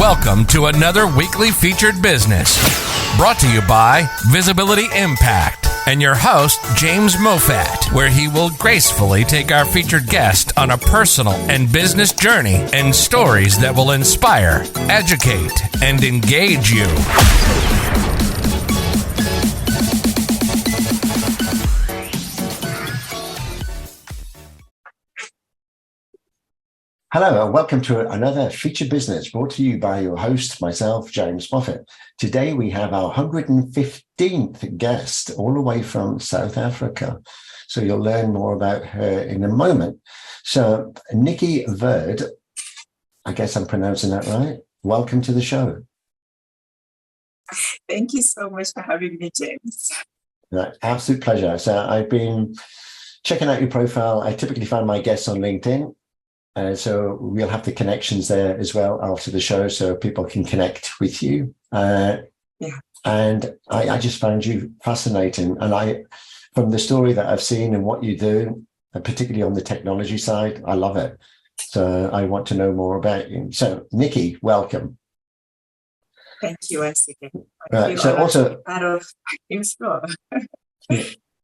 Welcome to another weekly featured business brought to you by Visibility Impact and your host, James Moffat, where he will gracefully take our featured guest on a personal and business journey and stories that will inspire, educate, and engage you. Hello and welcome to another featured business brought to you by your host, myself, James Moffat. Today we have our 115th guest all the way from South Africa. So you'll learn more about her in a moment. So Nicky Verd, I guess I'm pronouncing that right. Welcome to the show. Thank you so much for having me, James. Absolute pleasure. So I've been checking out your profile. I typically find my guests on LinkedIn. So we'll have the connections there as well after the show so people can connect with you. And I just found you fascinating. And from the story that I've seen and what you do, and particularly on the technology side, I love it. So I want to know more about you. So Nicky, welcome. Thank you once again. Right. So also part of Explore.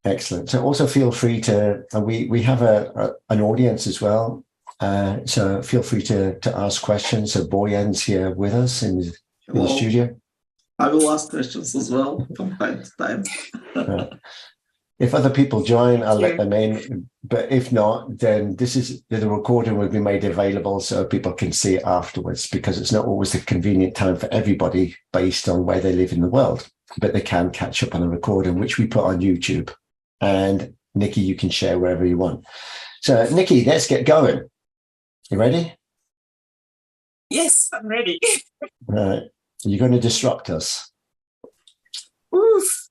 Excellent. So also feel free to, we have an audience as well. So feel free to ask questions. So Boyan's here with us in the studio. I will ask questions as well from time to time. If other people join, I'll let them in. But if not, then the recording will be made available so people can see it afterwards, because it's not always a convenient time for everybody based on where they live in the world. But they can catch up on a recording, which we put on YouTube. And Nicky, you can share wherever you want. So Nicky, let's get going. You ready? Yes, I'm ready. Right. You're going to disrupt us. Oof.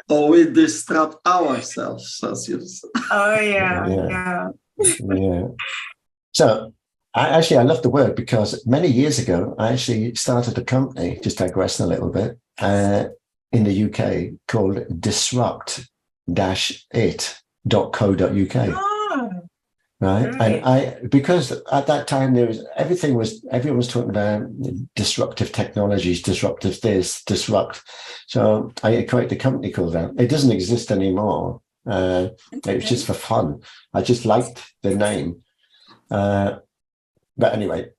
Or we disrupt ourselves, as you say. Oh, yeah. So I love the word, because many years ago, I actually started a company, just digressing a little bit, in the UK called disrupt-it.co.uk. Right. And because at that time everyone was talking about disruptive technologies, disruptive this, disrupt. So I created a company called that. It doesn't exist anymore. It was just for fun. I just liked the name. But anyway,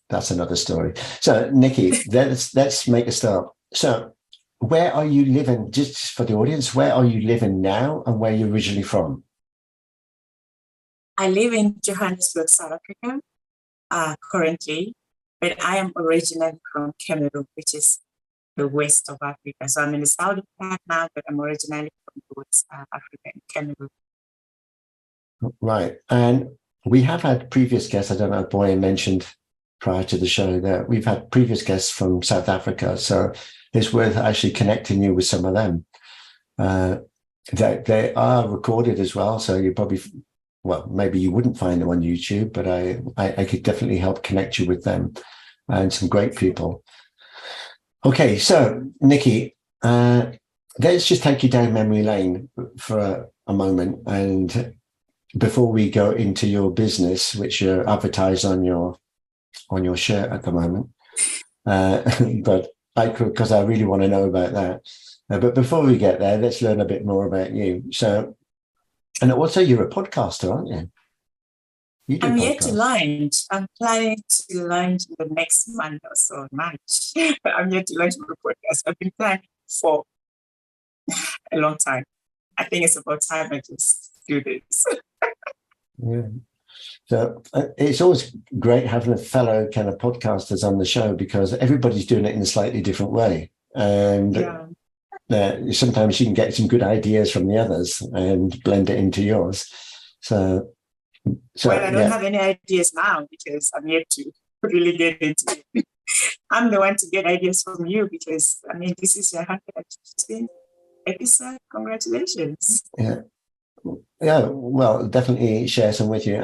that's another story. So Nicky, let's make a start. So where are you living, just for the audience, where are you living now and where you're originally from? I live in Johannesburg, South Africa, currently, but I am originally from Cameroon, which is the west of Africa. So I'm in the southern part now, but I'm originally from the West Africa, in Cameroon. Right. And we have had previous guests, I don't know if Boyan mentioned prior to the show, that we've had previous guests from South Africa. So it's worth actually connecting you with some of them. They are recorded as well. So you probably... Well, maybe you wouldn't find them on YouTube, but I could definitely help connect you with them and some great people. Okay, so Nicky, let's just take you down memory lane for a moment. And before we go into your business, which you're advertised on your shirt at the moment, but because I really want to know about that. But before we get there, let's learn a bit more about you. So. And also, you're a podcaster, aren't you? I'm yet to launch. I'm planning to launch in the next month or so, March. I'm yet to launch my podcast. I've been planning for a long time. I think it's about time I just do this. Yeah. So it's always great having a fellow kind of podcasters on the show, because everybody's doing it in a slightly different way. And sometimes you can get some good ideas from the others and blend it into yours. So well, I don't have any ideas now, because I'm yet to really get into it. I'm the one to get ideas from you, because this is your 115th episode. Congratulations. Yeah. Well, definitely share some with you.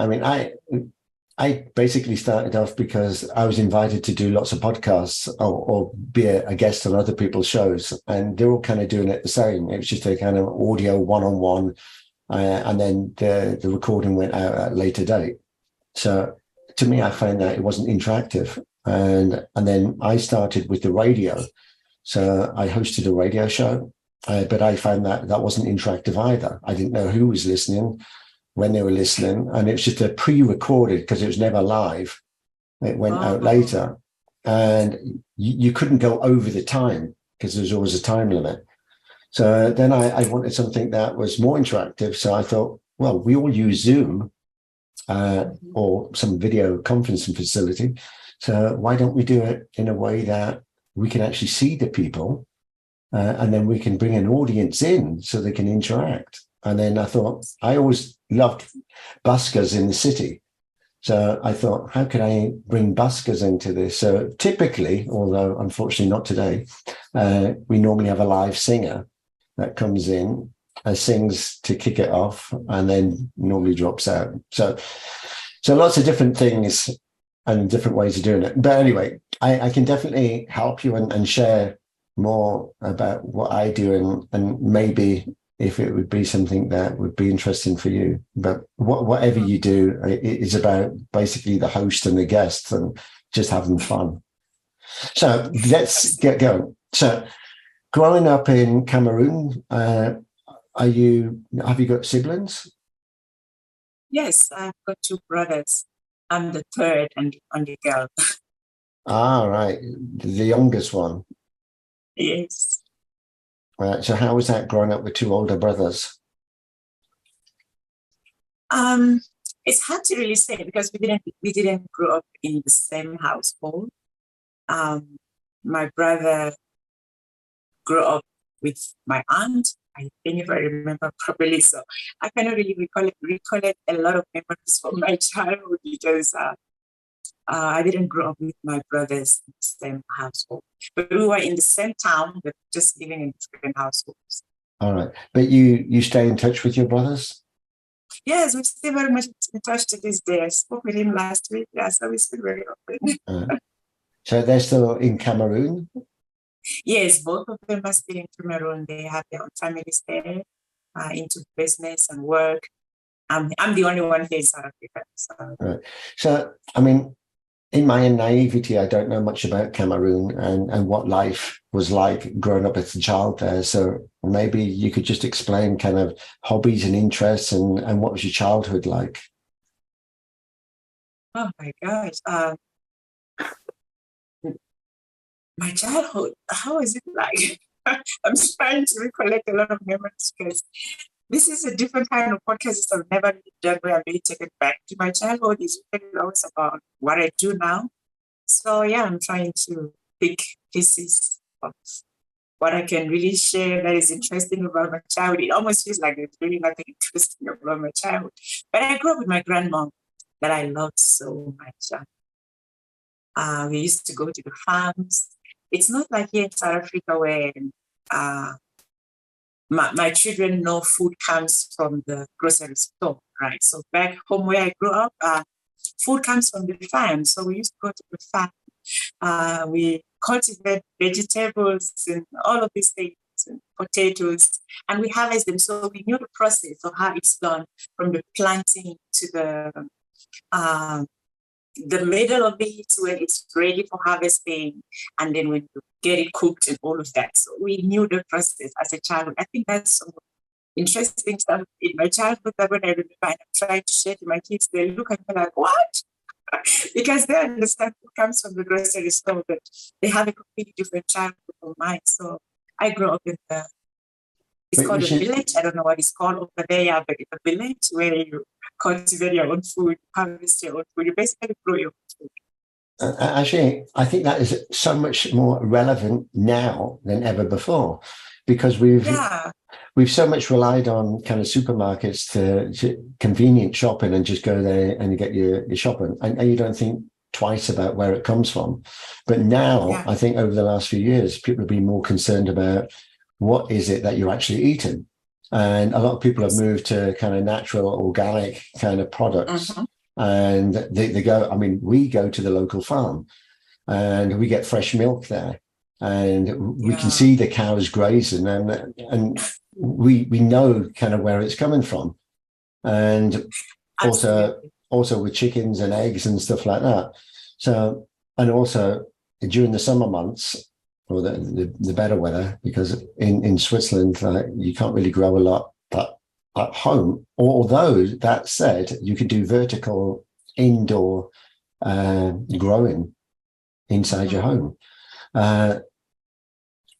I basically started off because I was invited to do lots of podcasts or be a guest on other people's shows, and they're all kind of doing it the same. It was just a kind of audio one-on-one, and then the recording went out at a later date. So to me, I found that it wasn't interactive. And then I started with the radio. So I hosted a radio show, but I found that wasn't interactive either. I didn't know who was listening, when they were listening, and it was just a pre-recorded because it was never live. It went out later, and you couldn't go over the time because there's always a time limit. So then I wanted something that was more interactive. So I thought, well, we all use Zoom or some video conferencing facility. So why don't we do it in a way that we can actually see the people, and then we can bring an audience in so they can interact. And then I thought, I always loved buskers in the city. So I thought, how could I bring buskers into this? So typically, although unfortunately not today, we normally have a live singer that comes in and sings to kick it off and then normally drops out. So lots of different things and different ways of doing it. But anyway, I can definitely help you and share more about what I do, and maybe if it would be something that would be interesting for you. But whatever you do, it is about basically the host and the guests and just having fun. So let's get going. So growing up in Cameroon, have you got siblings? Yes, I've got 2 brothers. I'm the third and only girl. Ah, right. The youngest one. Yes. Right. So how was that growing up with 2 older brothers? It's hard to really say because we didn't grow up in the same household. My brother grew up with my aunt. I think if I remember properly, so I cannot really recollect a lot of memories from my childhood because I didn't grow up with my brothers in the same household. But we were in the same town, but just living in different households. All right. But you stay in touch with your brothers? Yes, we stay very much in touch to this day. I spoke with him last week. Yeah, so we speak very often. So they're still in Cameroon? Yes, both of them are still in Cameroon. They have their own families there, into business and work. I'm the only one here in South Africa. So. Right. So, I mean, in my naivety, I don't know much about Cameroon and what life was like growing up as a child there. So maybe you could just explain kind of hobbies and interests and what was your childhood like? Oh my gosh. My childhood, how is it like? I'm trying to recollect a lot of memories because this is a different kind of podcast I've never done where I'm really taken back to my childhood. It's really always about what I do now. So yeah, I'm trying to pick pieces of what I can really share that is interesting about my childhood. It almost feels like there's really nothing interesting about my childhood. But I grew up with my grandmom that I loved so much. We used to go to the farms. It's not like here in South Africa where my children know food comes from the grocery store, right? So back home where I grew up, food comes from the farm. So we used to go to the farm. We cultivate vegetables and all of these things, and potatoes, and we harvest them. So we knew the process of how it's done from the planting to the middle of it when it's ready for harvesting, and then when you get it cooked and all of that. So we knew the process as a child. I think that's some interesting stuff in my childhood that when I remember and I'm trying to share to my kids, they look at me like, what? Because they understand what comes from the grocery store, but they have a completely different childhood from mine. So I grew up in it's called a village. I don't know what it's called over there, but it's a village where you cultivate your own food, harvest your own food. You basically grow your own food. Actually, I think that is so much more relevant now than ever before, because we've so much relied on kind of supermarkets to convenient shopping and just go there and you get your shopping, and you don't think twice about where it comes from. But now, I think over the last few years, people have been more concerned about what is it that you're actually eating. And a lot of people have moved to kind of natural, organic kind of products. And they go, I mean, we go to the local farm and we get fresh milk there. And we can see the cows grazing and we know kind of where it's coming from. And also with chickens and eggs and stuff like that. So and also during the summer months, or the better weather, because in Switzerland, you can't really grow a lot at home. Although that said, you can do vertical indoor growing inside your home.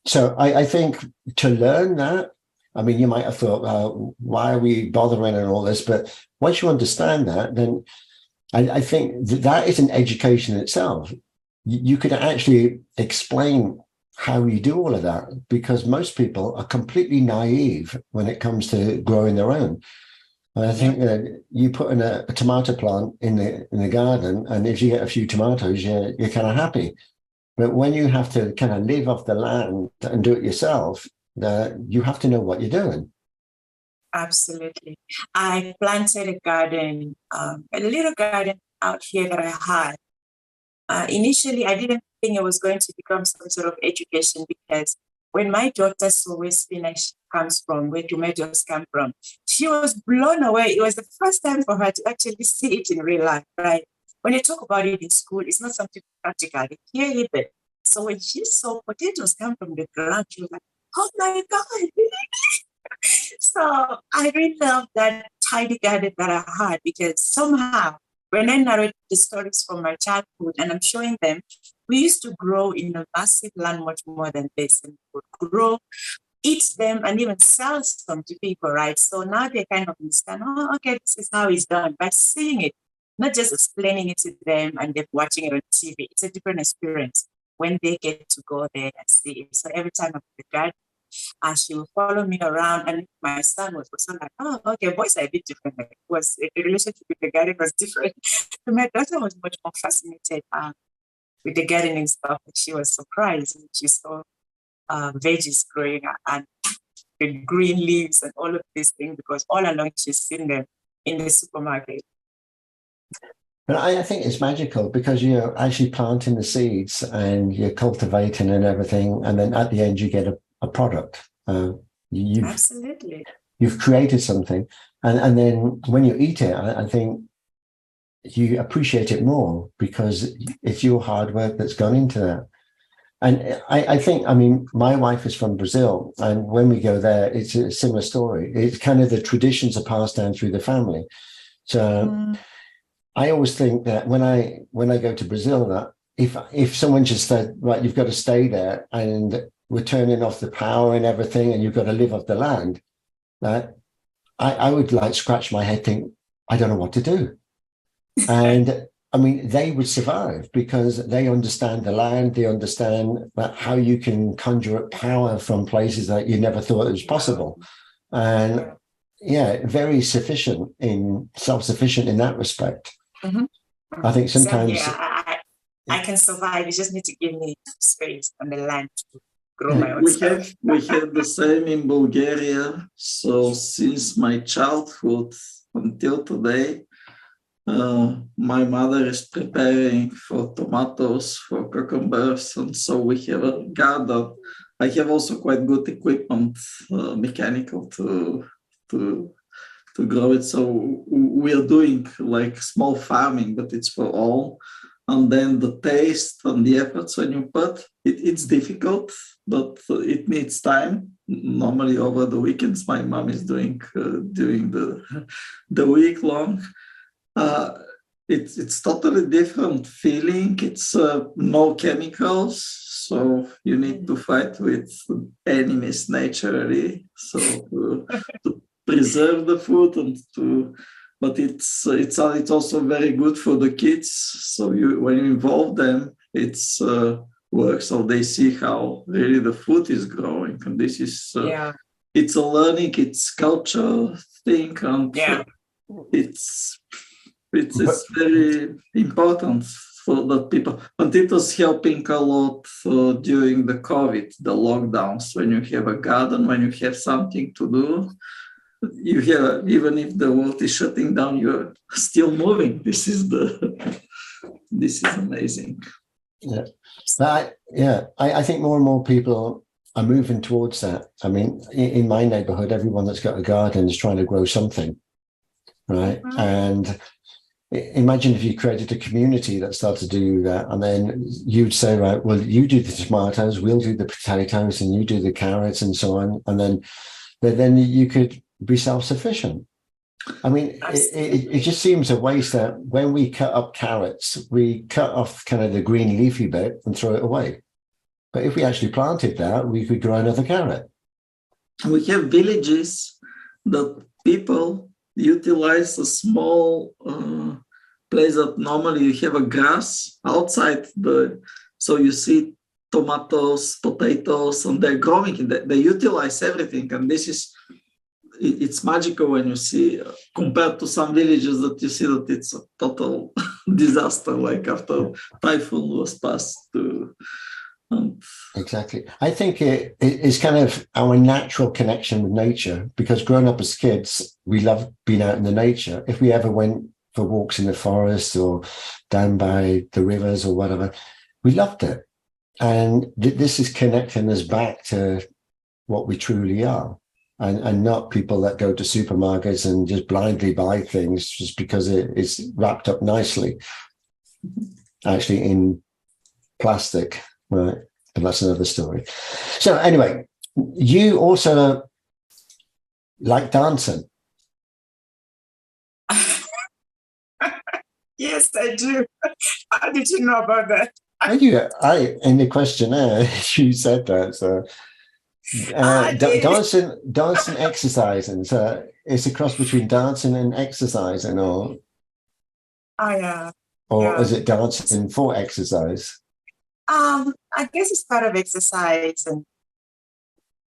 So I think to learn that, I mean, you might have thought, why are we bothering and all this? But once you understand that, then I think that is an education in itself. You could actually explain how you do all of that, because most people are completely naive when it comes to growing their own. And I think that you put in a tomato plant in the garden, and if you get a few tomatoes, you're kind of happy. But when you have to kind of live off the land and do it yourself, you have to know what you're doing. Absolutely. I planted a garden, a little garden out here that I had. Initially, I didn't think it was going to become some sort of education, because when my daughter saw where spinach comes from, where tomatoes come from, she was blown away. It was the first time for her to actually see it in real life, right? When they talk about it in school, it's not something practical. They hear it. So when she saw potatoes come from the ground, she was like, oh my God. So I really love that tiny garden that I had, because somehow when I narrate the stories from my childhood and I'm showing them, we used to grow in a massive land much more than this, and we would grow, eat them, and even sell some to people, right? So now they kind of understand, oh, okay, this is how it's done, by seeing it, not just explaining it to them and then watching it on TV. It's a different experience when they get to go there and see it. So every time I'm at the garden, she will follow me around, and my son was also like, oh, okay, boys are a bit different. Like, the relationship with the garden was different. My daughter was much more fascinated with the gardening stuff. She was surprised when she saw veggies growing and the green leaves and all of these things, because all along she's seen them in the supermarket. But I think it's magical, because you're actually planting the seeds and you're cultivating and everything, and then at the end you get a product. Absolutely. You've created something, and then when you eat it, I think you appreciate it more, because it's your hard work that's gone into that. And I think, I mean, my wife is from Brazil, and when we go there, it's a similar story. It's kind of the traditions are passed down through the family. So I always think that when I go to Brazil, that if someone just said, right, you've got to stay there, and we're turning off the power and everything, and you've got to live off the land, that I would like scratch my head, think, I don't know what to do. And I mean, they would survive because they understand the land, they understand that how you can conjure up power from places that you never thought it was possible. And very self-sufficient in that respect. I think sometimes I can survive. You just need to give me space on the land to grow my own stuff. We have the same in Bulgaria. So since my childhood until today, my mother is preparing for tomatoes, for cucumbers, and so we have a garden. I have also quite good equipment, mechanical to grow it. So we're doing like small farming, but it's for all. And then the taste and the efforts when you put it's difficult, but it needs time. Normally over the weekends, my mom is doing during the week long. It's totally different feeling. It's no chemicals, so you need to fight with enemies naturally. So to preserve the food but it's also very good for the kids. So when you involve them, it's work. So they see how really the food is growing, and this is it's a learning, it's culture thing, and it's very important for the people. And it was helping a lot during the COVID, the lockdowns. When you have a garden, when you have something to do, you have, even if the world is shutting down, you're still moving. This is amazing. I think more and more people are moving towards that. I mean, in my neighborhood, everyone that's got a garden is trying to grow something, right? And imagine if you created a community that started to do that, and then you'd say, right, well, you do the tomatoes, we'll do the potatoes, and you do the carrots, and so on, and then you could be self-sufficient. I mean, it just seems a waste that when we cut up carrots, we cut off kind of the green leafy bit and throw it away. But if we actually planted that, we could grow another carrot. We have villages that people utilize a small place that normally you have a grass outside so you see tomatoes, potatoes, and they're growing. They utilize everything, and it's magical when you see, compared to some villages that you see that it's a total disaster, like after typhoon was passed to. Exactly. I think it is kind of our natural connection with nature, because growing up as kids, we love being out in the nature. If we ever went for walks in the forest or down by the rivers or whatever, we loved it. And this is connecting us back to what we truly are, and not people that go to supermarkets and just blindly buy things just because it's wrapped up nicely, actually in plastic. Right, but that's another story. So anyway, you also like dancing. Yes, I do. How did you know about that? In the questionnaire, you said that. So dancing, exercising. So it's a cross between dancing and exercising, or is it dancing for exercise? I guess it's part of exercise and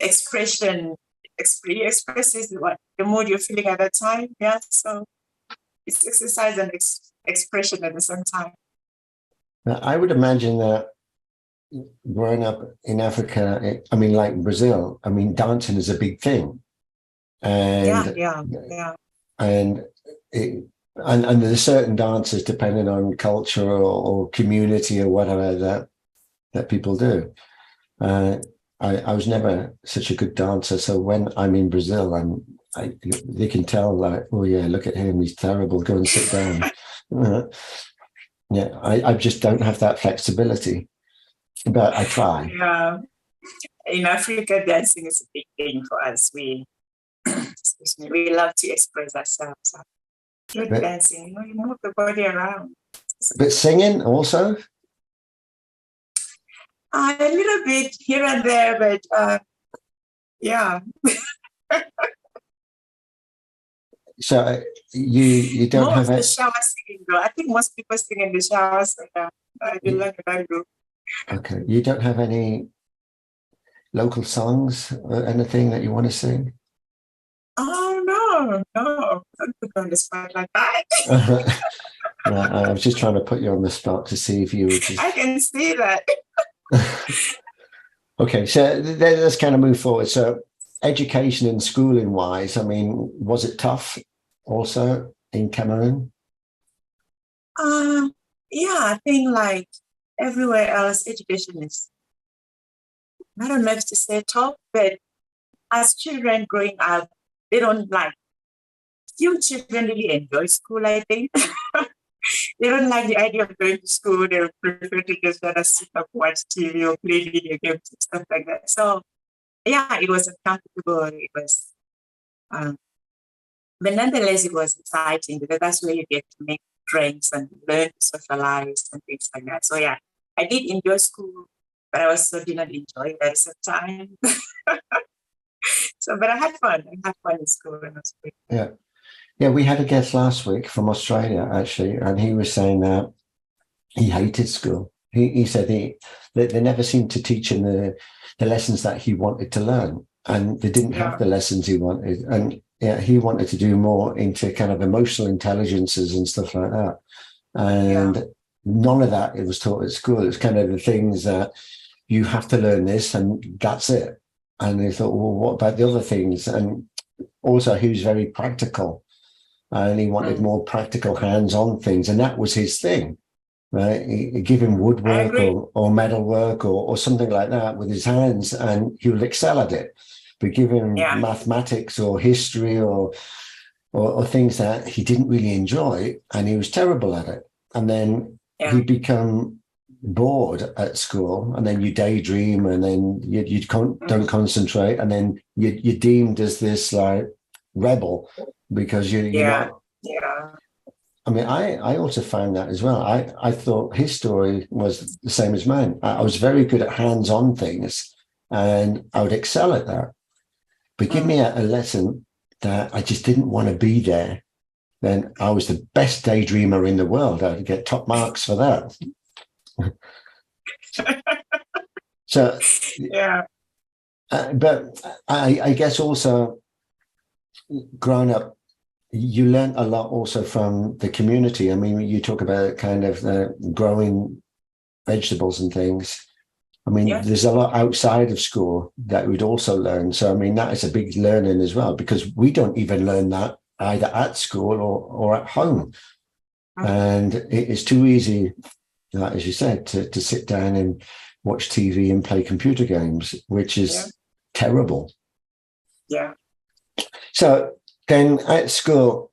expression. Expresses what the mood you're feeling at that time. Yeah, so it's exercise and expression at the same time. Now, I would imagine that growing up in Africa, I mean, like Brazil, I mean, dancing is a big thing, and and there's certain dances depending on culture or community or whatever that people do. I was never such a good dancer, so when I'm in Brazil, they can tell, like, oh yeah, look at him, he's terrible, go and sit down. I just don't have that flexibility, but I try. Yeah, in Africa, dancing is a big thing for us. We love to express ourselves. Through dancing, you move the body around. But singing also? A little bit here and there, but yeah. So you don't have the shower singing, though. I think most people sing in the shower, so I do like that group. Okay, you don't have any local songs or anything that you want to sing? Oh no, don't put on the spot like that. I was just trying to put you on the spot to see if you would just... I can see that. Okay, so let's kind of move forward. So education and schooling wise, I mean, was it tough also in Cameroon? Yeah, I think like everywhere else, education is, I don't know if to say tough, but as children growing up, they don't like, few children really enjoy school, I think. They don't like the idea of going to school. They prefer to just sit up, watch TV or play video games and stuff like that. So yeah, it was uncomfortable. It was, but nonetheless, it was exciting because that's where you get to make friends and learn to socialize and things like that. So yeah, I did enjoy school, but I also did not enjoy it at the same time. So, but I had fun. I had fun in school when I was great. Yeah. Yeah, we had a guest last week from Australia, actually, and he was saying that he hated school. He said they never seemed to teach him the lessons that he wanted to learn, and they didn't have the lessons he wanted. And he wanted to do more into kind of emotional intelligences and stuff like that. And none of that it was taught at school. It was kind of the things that you have to learn this and that's it. And they thought, well, what about the other things? And also he was very practical. And he wanted more practical hands-on things. And that was his thing, right? He give him woodwork or metalwork or something like that with his hands, and he will excel at it. But give him mathematics or history or or things that he didn't really enjoy, and he was terrible at it. And then he'd become bored at school, and then you daydream, and then you don't concentrate, and then you're deemed as this like rebel because you're not. Yeah. I mean, I also found that as well. I thought his story was the same as mine. I was very good at hands-on things, and I would excel at that. But give me a lesson that I just didn't want to be there, then I was the best daydreamer in the world. I'd get top marks for that. So, but I guess also growing up, you learn a lot also from the community. I mean, you talk about kind of growing vegetables and things. I mean, there's a lot outside of school that we'd also learn. So, I mean, that is a big learning as well, because we don't even learn that either at school or at home. And it's too easy, like, as you said, to sit down and watch TV and play computer games, which is terrible. Yeah. So then at school,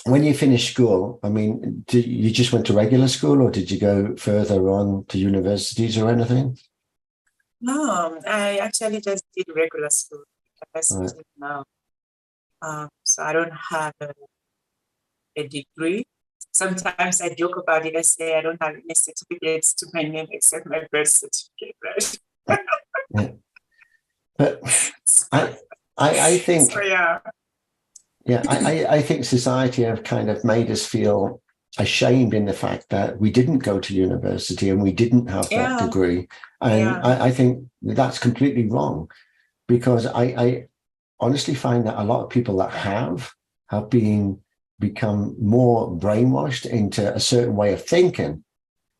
when you finished school, I mean, you just went to regular school, or did you go further on to universities or anything? No, I actually just did regular school. Now. So I don't have a degree. Sometimes I joke about it. I say I don't have any certificates to my name except my birth certificate. Right? But I think, so, I think society have kind of made us feel ashamed in the fact that we didn't go to university and we didn't have that degree. And I think that's completely wrong, because I honestly find that a lot of people that have become more brainwashed into a certain way of thinking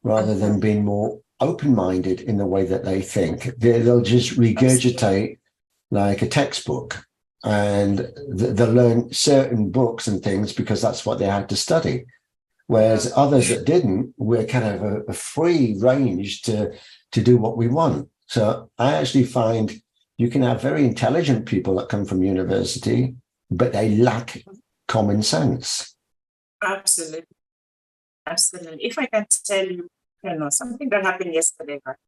rather than being more open-minded in the way that they think. They'll just regurgitate like a textbook, and they'll learn certain books and things because that's what they had to study. Whereas others that didn't, we're kind of a free range to do what we want. So I actually find you can have very intelligent people that come from university, but they lack common sense. Absolutely. If I can tell you, something that happened yesterday, right?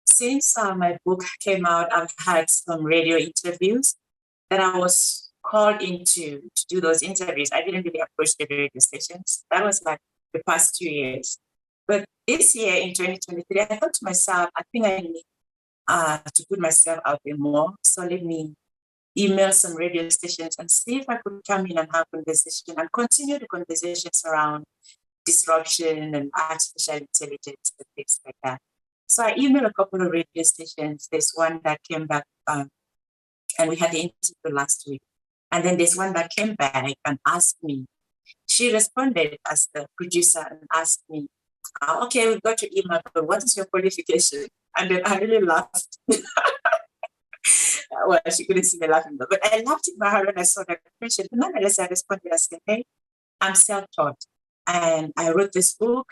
Since my book came out, I've had some radio interviews that I was called into to do those interviews. I didn't really approach the radio stations. That was like the past 2 years. But this year in 2023, I thought to myself, I think I need to put myself out there more. So let me email some radio stations and see if I could come in and have conversation and continue the conversations around disruption and artificial intelligence and things like that. So I emailed a couple of radio stations. There's one that came back, and we had the interview last week. And then there's one that came back and asked me. She responded as the producer and asked me, okay, we've got your email, but what is your qualification? And then I really laughed. Well, she couldn't see me laughing, but I laughed in my heart when I saw that question. But nonetheless, I responded, I said, hey, I'm self-taught. And I wrote this book.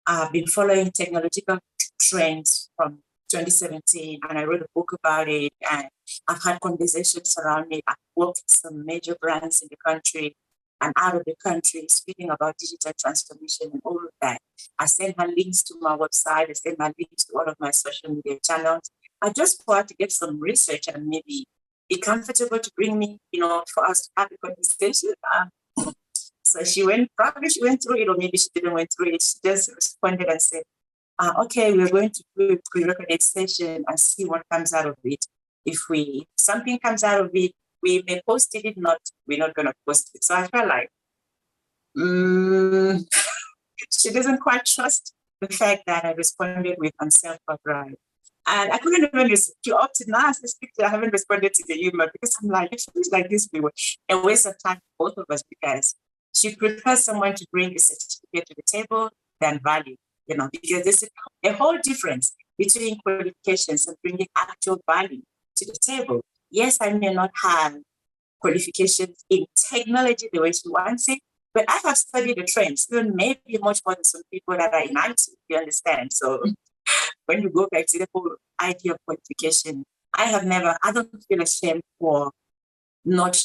I've been following technological trends from 2017, and I wrote a book about it. And I've had conversations around it. I've worked with some major brands in the country and out of the country, speaking about digital transformation and all of that. I sent her links to my website. I sent her links to all of my social media channels. I just wanted to get some research and maybe be comfortable to bring me, for us to have a conversation. So she went through it, or maybe she didn't went through it. She just responded and said, okay, we're going to do a pre-recorded session and see what comes out of it. If something comes out of it, we may post it. If not, we're not going to post it. So I felt like she doesn't quite trust the fact that I responded with unself-taught. And I couldn't even listen. She opted now as I speak to, I haven't responded to the email because I'm like, it feels like this will be a waste of time for both of us, because she prefers someone to bring a certificate to the table than value, because there's a whole difference between qualifications and bringing actual value to the table. Yes, I may not have qualifications in technology the way she wants it, but I have studied the trends, even maybe much more than some people that are in IT, you understand? So when you go back to the whole idea of qualification, I don't feel ashamed for not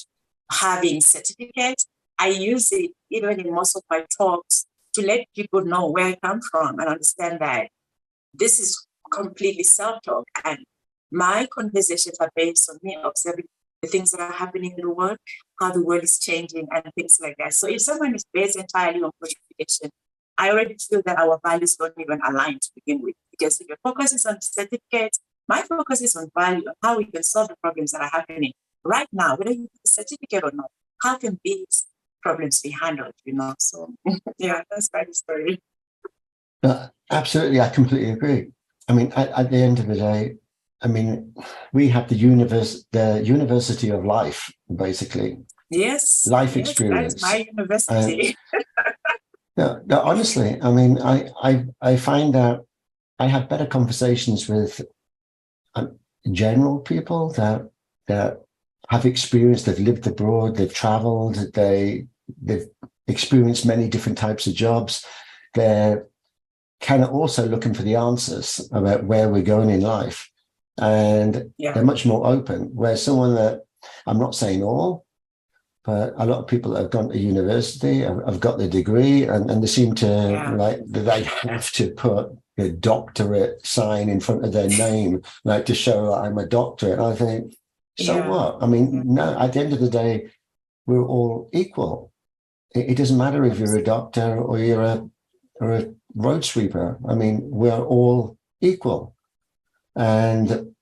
having certificates. I use it even in most of my talks to let people know where I come from and understand that this is completely self-talk. And my conversations are based on me observing the things that are happening in the world, how the world is changing and things like that. So if someone is based entirely on qualification, I already feel that our values don't even align to begin with. Because if your focus is on certificates, my focus is on value, on how we can solve the problems that are happening right now, whether you have a certificate or not. How can these problems be handled, So yeah, that's my story. Absolutely, I completely agree. I mean, at the end of the day, I mean, we have the University of Life, basically. Yes. Life experience. That is my university. No, honestly, I mean, I find that I have better conversations with general people that have experienced, they've lived abroad, they've traveled, they've experienced many different types of jobs. They're kind of also looking for the answers about where we're going in life. And they're much more open. Whereas someone that, I'm not saying all, but a lot of people that have gone to university have got the degree and they seem to like, they have to put a doctorate sign in front of their name, like to show that I'm a doctor. And I think, so what? I mean, no, at the end of the day, we're all equal. It doesn't matter if you're a doctor or you're a road sweeper. I mean, we're all equal. And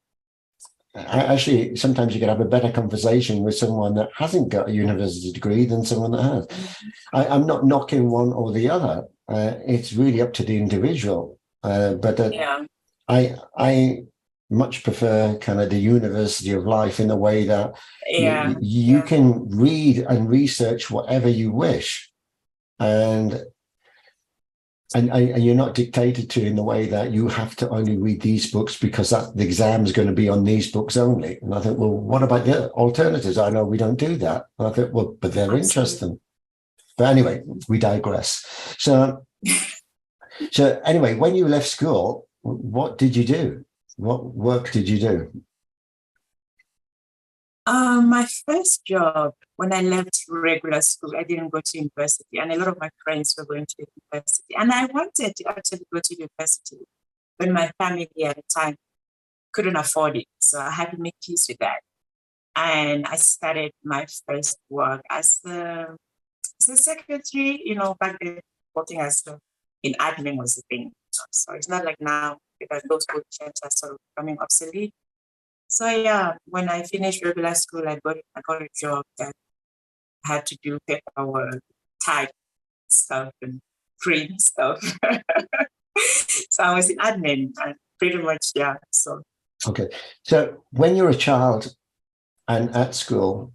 actually, sometimes you can have a better conversation with someone that hasn't got a university degree than someone that has. I'm not knocking one or the other. It's really up to the individual. I much prefer kind of the University of Life in a way that you can read and research whatever you wish. And you're not dictated to in the way that you have to only read these books because the exam is going to be on these books only. And I think, well, what about the alternatives? I know we don't do that. And I think, well, but they're interesting. But anyway, we digress. So anyway, when you left school, what did you do? What work did you do? My first job, when I left regular school, I didn't go to university, and a lot of my friends were going to university. And I wanted to actually go to university, but my family at the time couldn't afford it. So I had to make peace with that. And I started my first work as a secretary, back then working in admin was the thing. So it's not like now because those positions are sort of becoming obsolete. So when I finished regular school, I got a job that I had to do paperwork, type stuff, and print stuff. So I was in admin, and pretty much So okay. So when you're a child and at school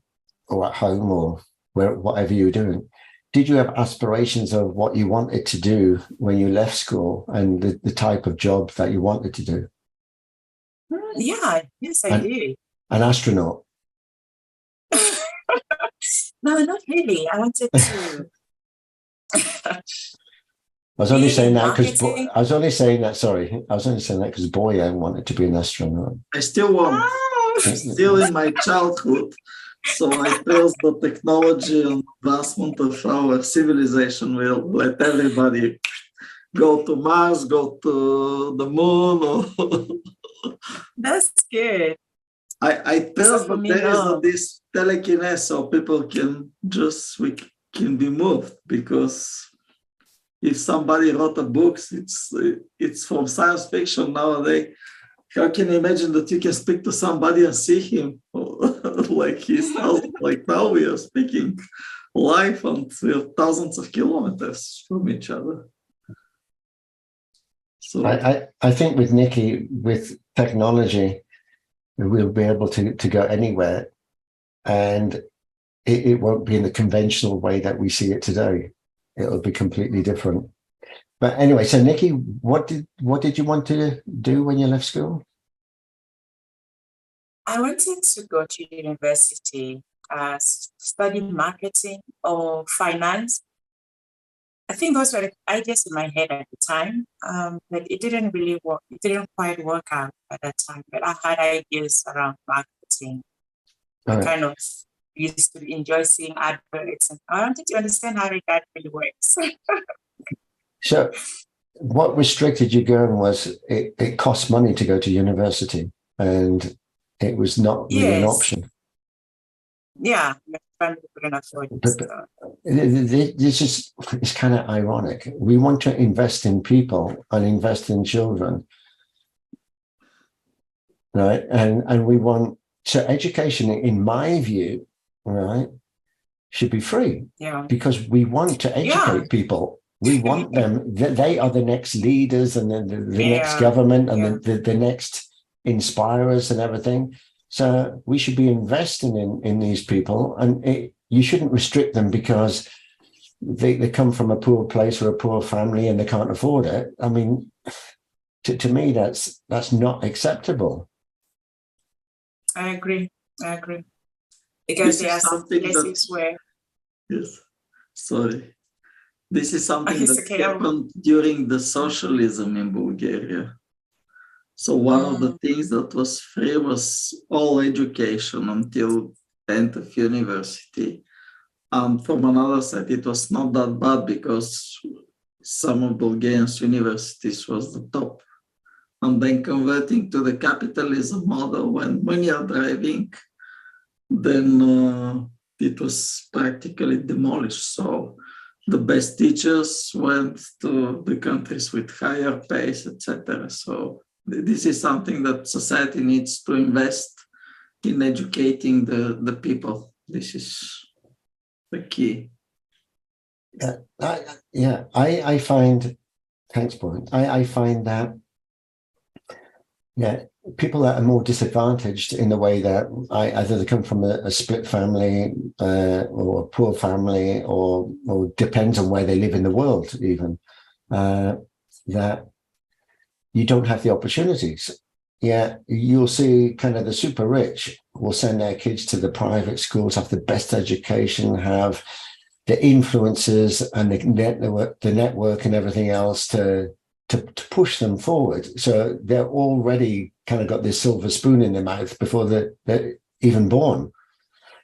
or at home or whatever you were doing, did you have aspirations of what you wanted to do when you left school and the type of job that you wanted to do? Yes, I did. An astronaut? No, not really. I wanted to. I was only saying that because Boyan wanted to be an astronaut. I still want. Still in my childhood. So I trust the technology and advancement of our civilization will let everybody go to Mars, go to the moon. That's good. I trust that there is this telekinesis, so people we can be moved, because if somebody wrote a book, it's from science fiction nowadays. How can you imagine that you can speak to somebody and see him like he's like now we are speaking live and we're thousands of kilometers from each other. So I think with Nicky, with technology, we'll be able to go anywhere, and it won't be in the conventional way that we see it today. It'll be completely different. But anyway, so Nicky, what did you want to do when you left school? I wanted to go to university, study marketing or finance. I think those were the ideas in my head at the time, but it didn't really work. It didn't quite work out at that time. But I had ideas around marketing. I kind of used to enjoy seeing adverts, and I wanted to understand how that really works. So what restricted you going was it cost money to go to university, and it was not really an option. Yeah, my family couldn't afford it. This is, it's kind of ironic. We want to invest in people and invest in children, right? And we want, so education, in my view, right, should be free. Yeah. Because we want to educate people. We want them, they are the next leaders and then the next government and the next inspirers and everything. So we should be investing in these people, and you shouldn't restrict them because they come from a poor place or a poor family and they can't afford it. I mean, to me, that's not acceptable. I agree. Because there are some places where... Yes, sorry. This is something that happened during the socialism in Bulgaria. So one of the things that was free was all education until end of university. From another side, it was not that bad because some of Bulgarians' universities was the top. And then converting to the capitalism model, when you're driving, then it was practically demolished. So the best teachers went to the countries with higher pace, etc. So this is something that society needs to invest in educating the people. This is the key. I find, thanks, Brian. I find that people that are more disadvantaged in the way that either they come from a split family or a poor family, or depends on where they live in the world even, that you don't have the opportunities. Yeah, you'll see kind of the super rich will send their kids to the private schools, have the best education, have the influences and the network and everything else to push them forward. So they're already kind of got this silver spoon in their mouth before they're even born.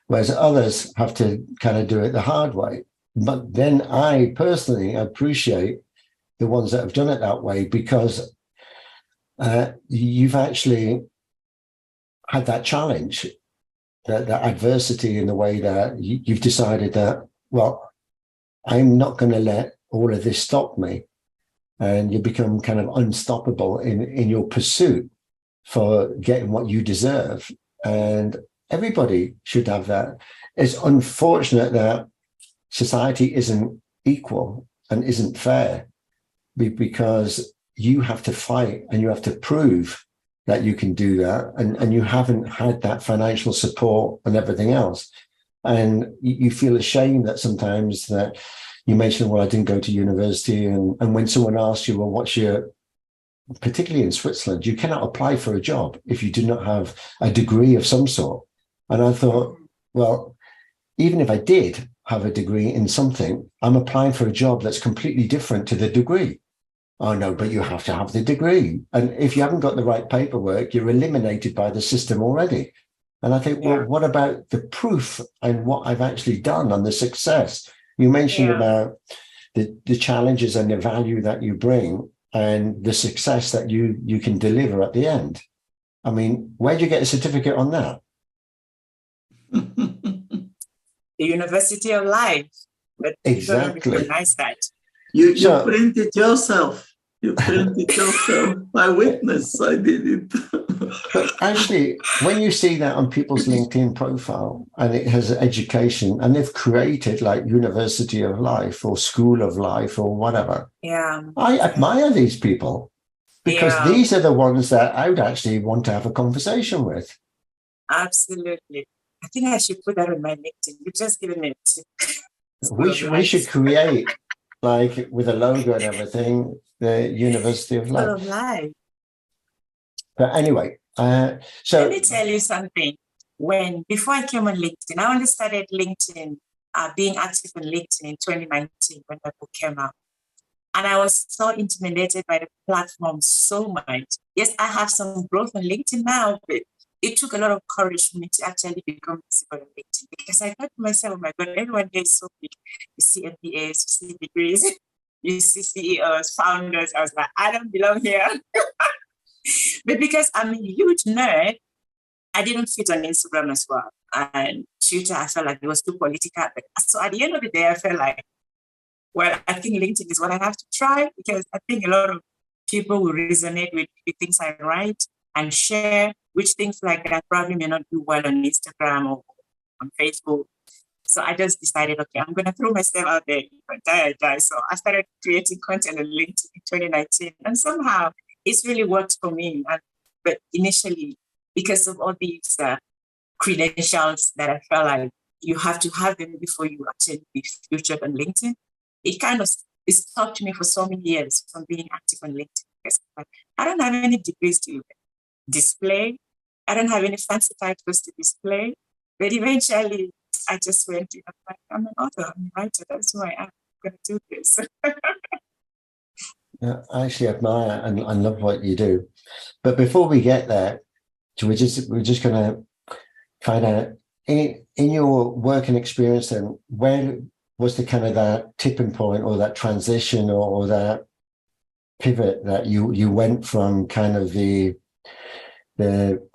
Whereas others have to kind of do it the hard way. But then I personally appreciate the ones that have done it that way, because you've actually had that challenge, that adversity, in the way that you've decided that, well, I'm not going to let all of this stop me. And you become kind of unstoppable in your pursuit for getting what you deserve. And everybody should have that. It's unfortunate that society isn't equal and isn't fair, because you have to fight and you have to prove that you can do that. And you haven't had that financial support and everything else. And you feel ashamed that sometimes that you mentioned, well, I didn't go to university. And when someone asks you, well, what's your, particularly in Switzerland, you cannot apply for a job if you do not have a degree of some sort. And I thought, well, even if I did have a degree in something, I'm applying for a job that's completely different to the degree. Oh, no, but you have to have the degree. And if you haven't got the right paperwork, you're eliminated by the system already. And I think, well, what about the proof and what I've actually done and the success? You mentioned about the challenges and the value that you bring and the success that you can deliver at the end. I mean, where'd you get a certificate on that? The University of Life. But exactly. You recognize that. You print it yourself. You print it yourself. I witness. I did it. But actually, when you see that on people's LinkedIn profile and it has education and they've created like University of Life or School of Life or whatever, I admire these people, because these are the ones that I would actually want to have a conversation with. Absolutely. I think I should put that on my LinkedIn. You've just given me a tip. We should create, like with a logo and everything, the University of Life. School of Life. But anyway, so let me tell you something. Before I came on LinkedIn, I only started LinkedIn, being active on LinkedIn in 2019 when my book came out. And I was so intimidated by the platform so much. Yes, I have some growth on LinkedIn now, but it took a lot of courage for me to actually become visible on LinkedIn, because I thought to myself, oh my God, everyone here is so big. You see MBAs, you see degrees, you see CEOs, founders. I was like, I don't belong here. But because I'm a huge nerd, I didn't fit on Instagram as well. And Twitter, I felt like it was too political. So at the end of the day, I felt like, well, I think LinkedIn is what I have to try, because I think a lot of people will resonate with the things I write and share, which things like that probably may not do well on Instagram or on Facebook. So I just decided, okay, I'm going to throw myself out there. Die. So I started creating content on LinkedIn in 2019. And somehow it's really worked for me. But initially, because of all these credentials that I felt like you have to have them before you actually be featured on LinkedIn, it kind of stopped me for so many years from being active on LinkedIn. Because I don't have any degrees to display. I don't have any fancy titles to display. But eventually, I just went, I'm an author, I'm a writer, that's who I am. I'm going to do this. Yeah, I actually admire and love what you do. But before we get there, we're just going to find out, in your work and experience, then, where was the kind of that tipping point or that transition or that pivot that you went from kind of the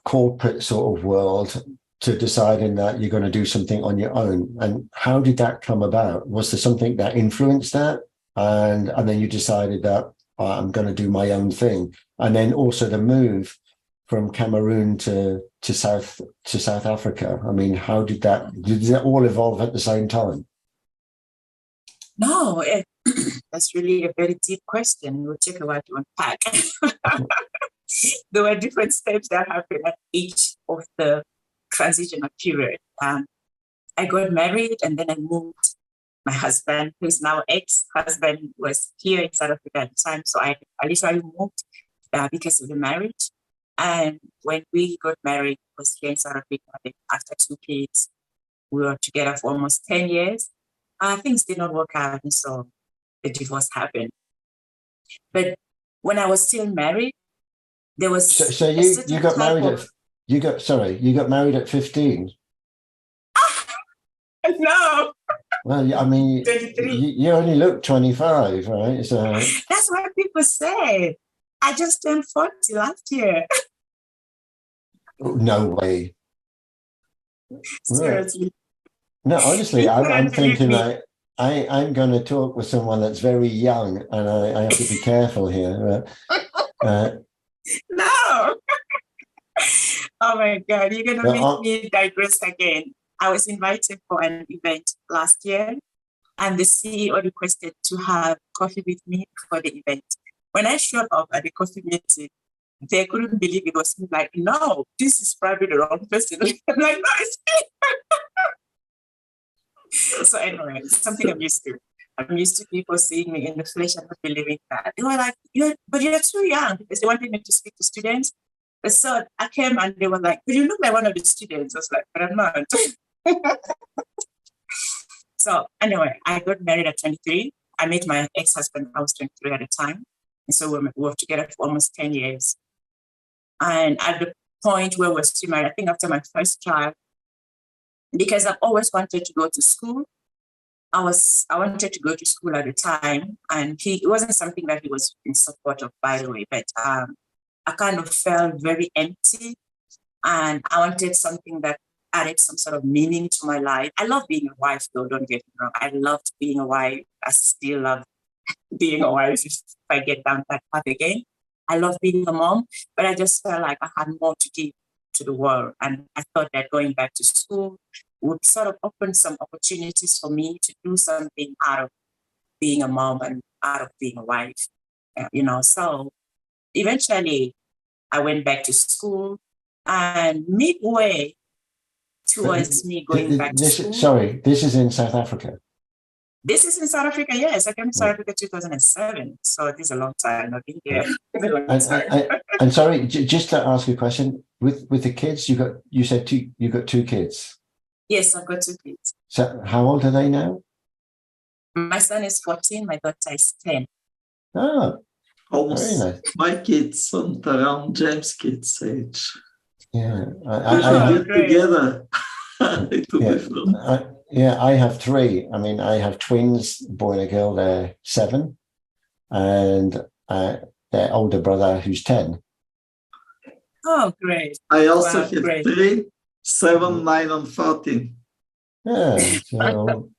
corporate sort of world to deciding that you're going to do something on your own? And how did that come about? Was there something that influenced that? And then you decided that I'm going to do my own thing. And then also the move from Cameroon to South Africa. I mean, how did that all evolve at the same time? No, that's really a very deep question. It will take a while to unpack. There were different steps that happened at each of the transitional period. I got married and then I moved. My husband, who's now ex-husband, was here in South Africa at the time. So I literally moved because of the marriage. And when we got married, I was here in South Africa. After 2 kids, we were together for almost 10 years. Things did not work out, and so the divorce happened. But when I was still married, there was so you got married you got married at 15. No. Well, I mean, you only look 25, right? So that's what people say. I just turned 40 last year. No way. Seriously. No, honestly, I'm thinking like I'm going to talk with someone that's very young, and I have to be careful here. No. Oh my God, you're going to make me digress again. I was invited for an event last year, and the CEO requested to have coffee with me for the event. When I showed up at the coffee meeting, they couldn't believe it was me. Like, no, this is probably the wrong person. I'm like, no, it's me. So anyway, it's something I'm used to. I'm used to people seeing me in the flesh and not believing that. They were like, but you're too young, because they wanted me to speak to students. So I came and they were like, but you look like one of the students. I was like, but I'm not. So anyway, I got married at 23. I met my ex-husband. I was 23 at the time. And so we were together for almost 10 years. And at the point where we're still married, I think after my first child, because I've always wanted to go to school. I wanted to go to school at the time, and it wasn't something that he was in support of, by the way, but I kind of felt very empty, and I wanted something that added some sort of meaning to my life. I love being a wife, though, don't get me wrong. I loved being a wife. I still love being a wife if I get down that path again. I love being a mom, but I just felt like I had more to give to the world. And I thought that going back to school would sort of open some opportunities for me to do something out of being a mom and out of being a wife, So eventually I went back to school, and midway towards me going back to school. Sorry, this is in South Africa? This is in South Africa, yes. I came to South Africa 2007, so this is a long time. I've been here. And sorry, just to ask you a question, with the kids, you said you got 2 kids. Yes, I've got 2 kids. So how old are they now? My son is 14, my daughter is 10. Oh, very Almost nice. my kids and around James' kids' age. Yeah, We should get great. together. It would be fun. I have three. I mean, I have twins, a boy and a girl. They're 7, and their older brother, who's 10. Oh, great. I also Wow, have great. 3, 7, 9, and 14. Yeah, so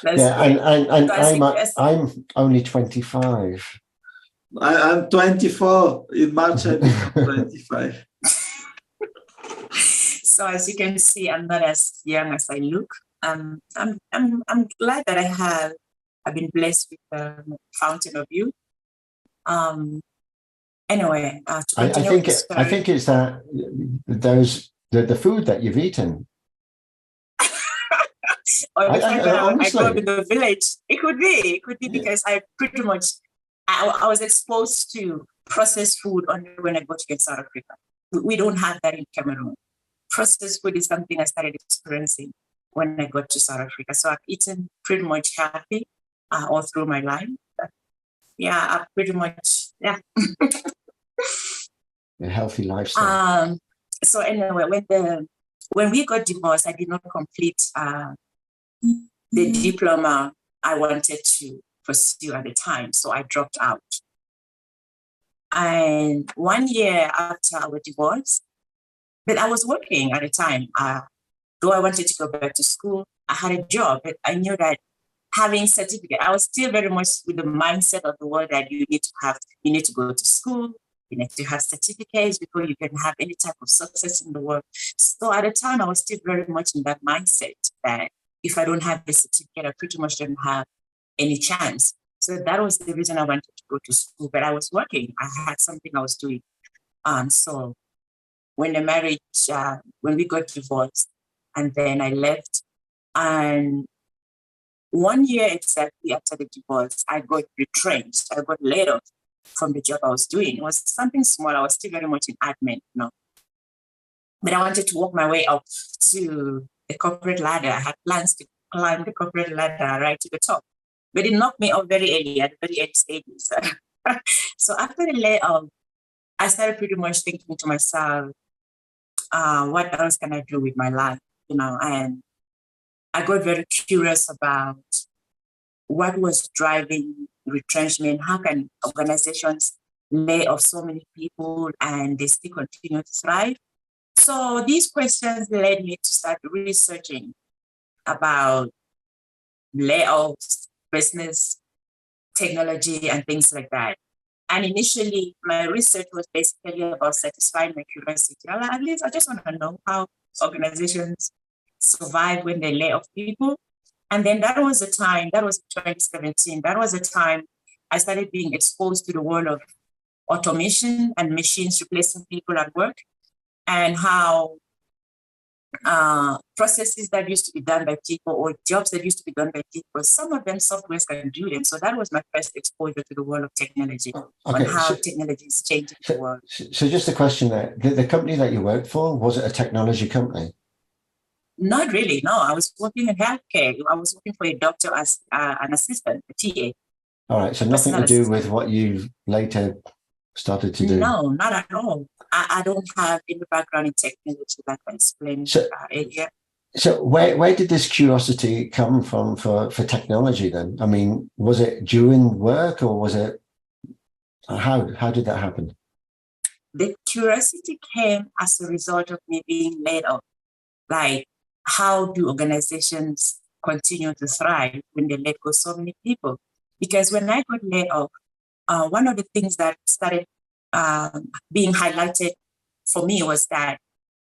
That's yeah, great. and So I'm only 25. I'm 24. In March, I become 25. So as you can see, I'm not as young as I look. I'm glad that I've been blessed with the fountain of youth. Anyway, to continue with the story. I think it's that the food that you've eaten. Or the fact that I honestly, grew up in the village. It could be because I pretty much I was exposed to processed food only when I got to South Africa. We don't have that in Cameroon. Processed food is something I started experiencing when I got to South Africa. So I've eaten pretty much healthy all through my life. But yeah, I pretty much, yeah. A healthy lifestyle. So anyway, when we got divorced, I did not complete the diploma I wanted to pursue at the time. So I dropped out. And 1 year after our divorce, but I was working at the time. Though I wanted to go back to school, I had a job, but I knew that having certificate, I was still very much with the mindset of the world that you need to go to school, you need to have certificates before you can have any type of success in the world. So at the time, I was still very much in that mindset that if I don't have the certificate, I pretty much don't have any chance. So that was the reason I wanted to go to school, but I was working. I had something I was doing. So when the marriage, when we got divorced, and then I left, and 1 year exactly after the divorce, I got retrenched. I got laid off from the job I was doing. It was something small. I was still very much in admin, But I wanted to work my way up to the corporate ladder. I had plans to climb the corporate ladder right to the top. But it knocked me off very early, at very early stages. So after the layoff, I started pretty much thinking to myself, what else can I do with my life? And I got very curious about what was driving retrenchment. How can organizations lay off so many people and they still continue to thrive? So these questions led me to start researching about layoffs, business, technology, and things like that. And initially, my research was basically about satisfying my curiosity. At least I just want to know how organizations survive when they lay off people. And then that was 2017. That was the time I started being exposed to the world of automation and machines replacing people at work, and how processes that used to be done by people or jobs that used to be done by people, some of them softwares can do them. So that was my first exposure to the world of technology, on how technology is changing the world. So just a question there, the company that you worked for, was it a technology company? Not really, no. I was working in healthcare. I was working for a doctor as an assistant, a TA. All right, so nothing to do with what you later started to do? No, not at all. I don't have any background in technology like I explained earlier. So where did this curiosity come from for technology then? I mean, was it during work, or was it, how did that happen? The curiosity came as a result of me being laid off. Like, how do organizations continue to thrive when they let go so many people? Because when I got laid off, one of the things that started being highlighted for me was that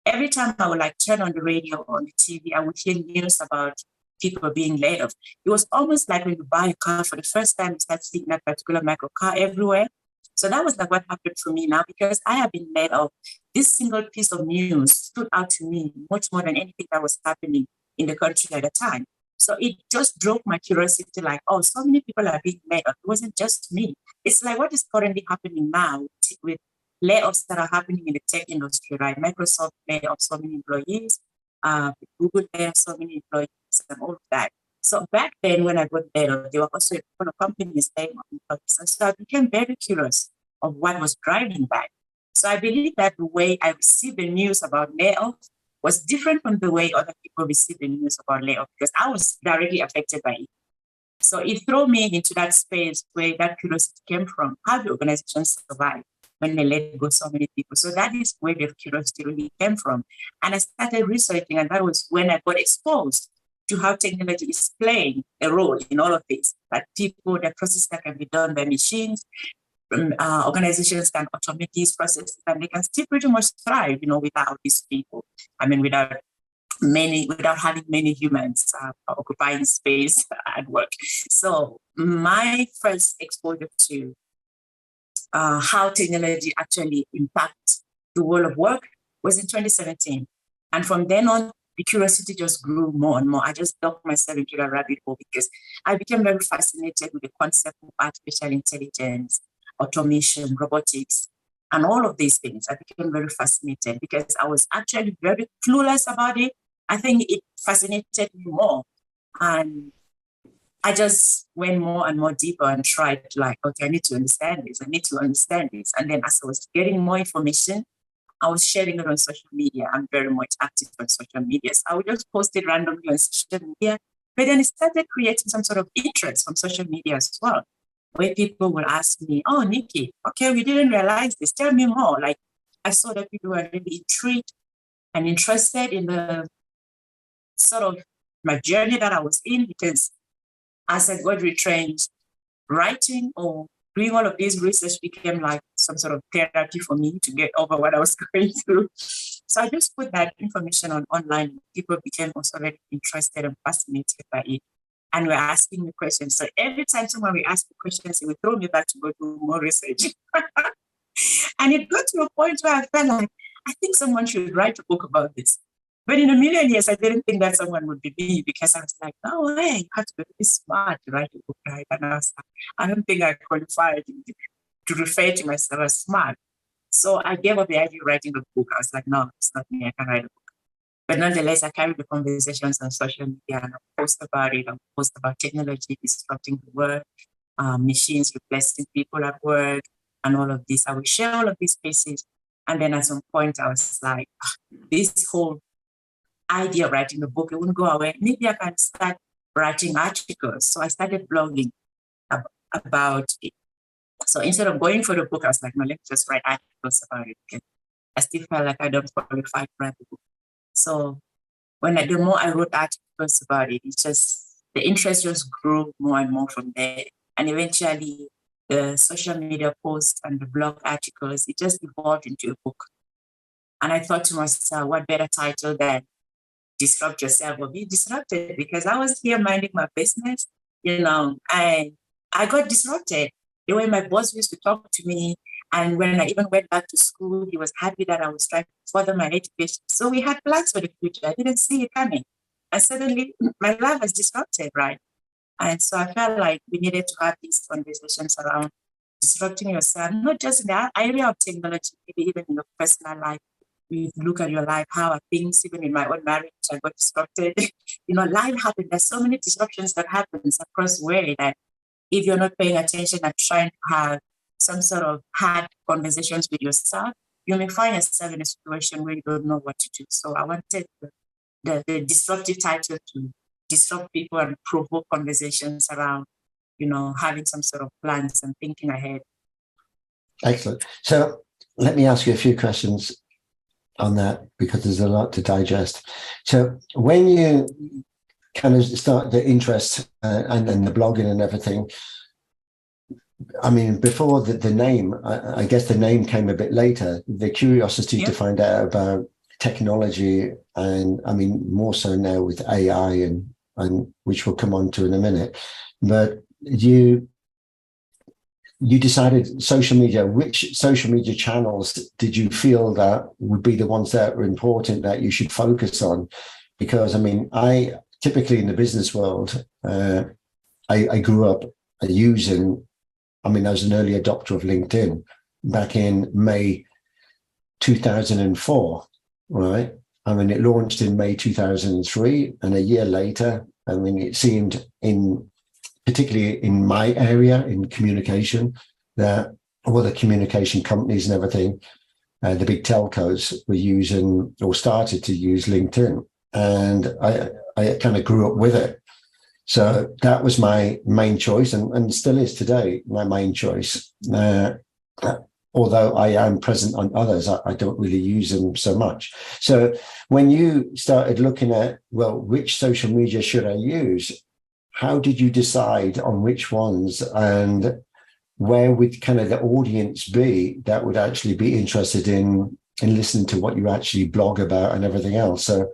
every time I would turn on the radio or on the TV, I would hear news about people being laid off. It was almost like when you buy a car for the first time, you start seeing that particular micro car everywhere. So that was what happened for me now, because I have been laid off. This single piece of news stood out to me much more than anything that was happening in the country at the time. So it just drove my curiosity, so many people are being laid off. It wasn't just me. It's like what is currently happening now with layoffs that are happening in the tech industry, right? Microsoft laid off so many employees, Google laid off so many employees, and all of that. So back then, when I got there, there were also a couple of companies saying, so I became very curious of what was driving that. So I believe that the way I received the news about layoffs was different from the way other people received the news about layoffs, because I was directly affected by it. So it threw me into that space where that curiosity came from. How do organizations survive when they let go so many people? So that is where the curiosity really came from. And I started researching, and that was when I got exposed to how technology is playing a role in all of this. That people, the processes that can be done by machines, organizations can automate these processes, and they can still pretty much thrive, without these people. I mean, without having many humans occupying space at work. So my first exposure to how technology actually impacts the world of work was in 2017. And from then on, the curiosity just grew more and more. I just dug myself into the rabbit hole because I became very fascinated with the concept of artificial intelligence, automation, robotics, and all of these things. I became very fascinated because I was actually very clueless about it. I think it fascinated me more. And I just went more and more deeper and tried to okay, I need to understand this. And then as I was getting more information, I was sharing it on social media. I'm very much active on social media. So I would just post it randomly on social media. But then it started creating some sort of interest from social media as well, where people will ask me, oh, Nicky, okay, we didn't realize this. Tell me more. Like, I saw that people were really intrigued and interested in the sort of my journey that I was in, because as I got retrenched, writing or doing all of this research became like some sort of therapy for me to get over what I was going through. So I just put that information online. People became also very interested and fascinated by it. And were asking me questions. So every time someone will ask me questions, it would throw me back to go do more research. And it got to a point where I felt like, I think someone should write a book about this. But in a million years, I didn't think that someone would be me, because I was like, no way, you have to be really smart to write a book, right? And I was like, I don't think I qualified to refer to myself as smart. So I gave up the idea of writing a book. I was like, no, it's not me, I can write a book. But nonetheless, I carry the conversations on social media, and I post about it. I post about technology disrupting the world, machines replacing people at work, and all of this. I will share all of these spaces. And then at some point, I was like, this whole idea of writing a book, it wouldn't go away. Maybe I can start writing articles. So I started blogging about it. So instead of going for the book, I was like, no, let me just write articles about it. Because I still felt like I don't qualify to write a book. So the more I wrote articles about it, the interest just grew more and more from there. And eventually the social media posts and the blog articles, it just evolved into a book. And I thought to myself, what better title than Disrupt Yourself or Be Disrupted? Because I was here minding my business, and I got disrupted. The way my boss used to talk to me, and when I even went back to school, he was happy that I was trying to further my education. So we had plans for the future. I didn't see it coming. And suddenly my life was disrupted, right? And so I felt like we needed to have these conversations around disrupting yourself, not just in the area of technology, maybe even in your personal life. You look at your life, how are things, even in my own marriage, I got disrupted. Life happens. There's so many disruptions that happens across the way that if you're not paying attention and trying to have some sort of hard conversations with yourself, you may find yourself in a situation where you don't know what to do. So I wanted the disruptive title to disrupt people and provoke conversations around, having some sort of plans and thinking ahead. Excellent. So let me ask you a few questions on that, because there's a lot to digest. So when you kind of start the interest and then the blogging and everything, I mean, before the name, I guess the name came a bit later, the curiosity to find out about technology, and I mean, more so now with AI and which we'll come on to in a minute. But you decided social media. Which social media channels did you feel that would be the ones that were important that you should focus on? Because I mean, I typically in the business world, I grew up using, I was an early adopter of LinkedIn back in May 2004, right? I mean, it launched in May 2003, and a year later, I mean, it seemed particularly in my area, in communication, that all the communication companies and everything, the big telcos were using or started to use LinkedIn. And I kind of grew up with it. So that was my main choice, and still is today my main choice. Although I am present on others, I don't really use them so much. So when you started looking at, well, which social media should I use? How did you decide on which ones, and where would kind of the audience be that would actually be interested in listening to what you actually blog about and everything else? So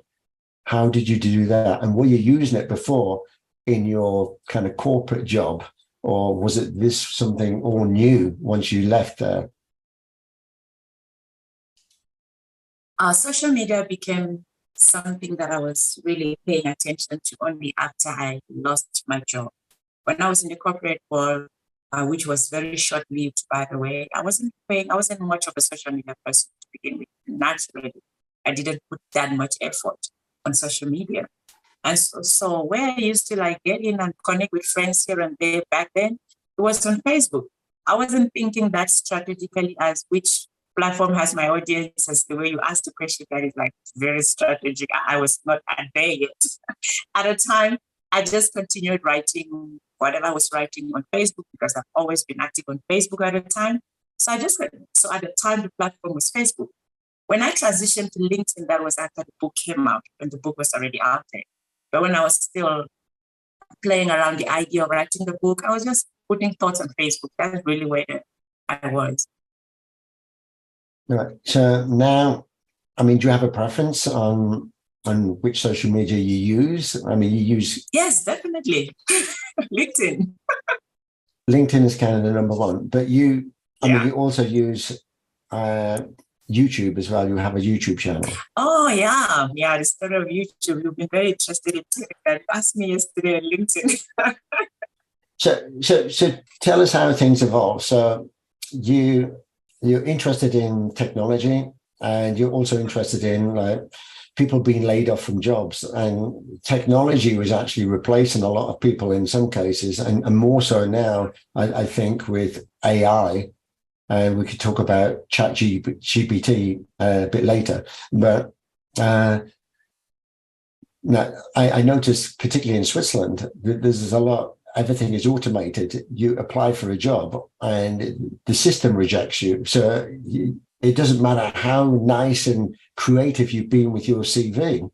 how did you do that? And were you using it before in your kind of corporate job, or was it this something all new once you left there? Social media became something that I was really paying attention to only after I lost my job. When I was in the corporate world, which was very short-lived, by the way, I wasn't much of a social media person to begin with. Naturally, I didn't put that much effort on social media. And so where I used to like get in and connect with friends here and there back then, it was on Facebook. I wasn't thinking that strategically as which platform has my audience, as the way you asked the question, that is like very strategic. I was not there yet. At the time, I just continued writing whatever I was writing on Facebook, because I've always been active on Facebook at the time. So at the time, the platform was Facebook. When I transitioned to LinkedIn, that was after the book came out, and the book was already out there. But when I was still playing around the idea of writing the book, I was just putting thoughts on Facebook. That's really where I was. Right. So now, I mean, do you have a preference on which social media you use? I mean, you use... Yes, definitely. LinkedIn. LinkedIn is kind of the number one, but you also use YouTube as well. You have a YouTube channel. Oh, yeah. Yeah, the story of YouTube. You've been very interested in it. You asked me yesterday on LinkedIn. So tell us how things evolve. So you're interested in technology, and you're also interested in like people being laid off from jobs, and technology was actually replacing a lot of people in some cases, and more so now, I think, with AI. And we could talk about ChatGPT a bit later. But now I noticed, particularly in Switzerland, that there's a lot. Everything is automated. You apply for a job and the system rejects you. So it doesn't matter how nice and creative you've been with your CV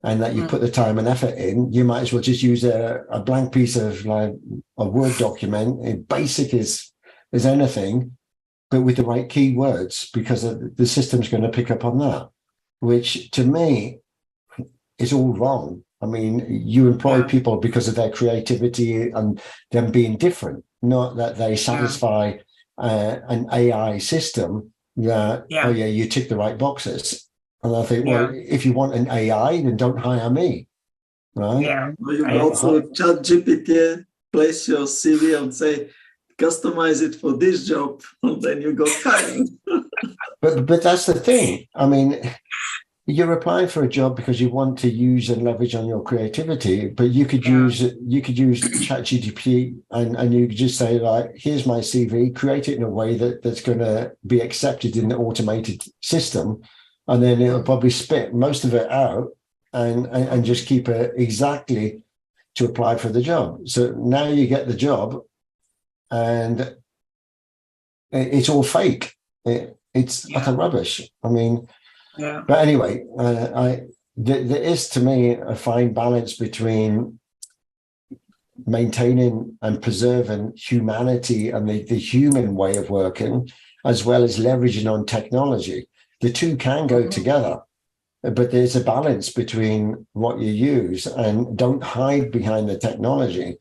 and that you put the time and effort in, you might as well just use a blank piece of like a Word document, as basic as anything, but with the right keywords, because the system's going to pick up on that, which to me is all wrong. I mean, you employ people because of their creativity and them being different, not that they satisfy an AI system that, you tick the right boxes. And I think, well, if you want an AI, then don't hire me, right? Yeah. Or you can also ChatGPT, place your CV and say, customize it for this job, and then you go hiring. But that's the thing. I mean, you're applying for a job because you want to use and leverage on your creativity, but you could use ChatGPT and you could just say, like, here's my CV, create it in a way that's going to be accepted in the automated system, and then it'll probably spit most of it out and just keep it exactly to apply for the job. So now you get the job and it's all fake. It's utter rubbish. I mean, but anyway, there is, to me, a fine balance between maintaining and preserving humanity and the human way of working, as well as leveraging on technology. The two can go together, but there's a balance between what you use, and don't hide behind the technology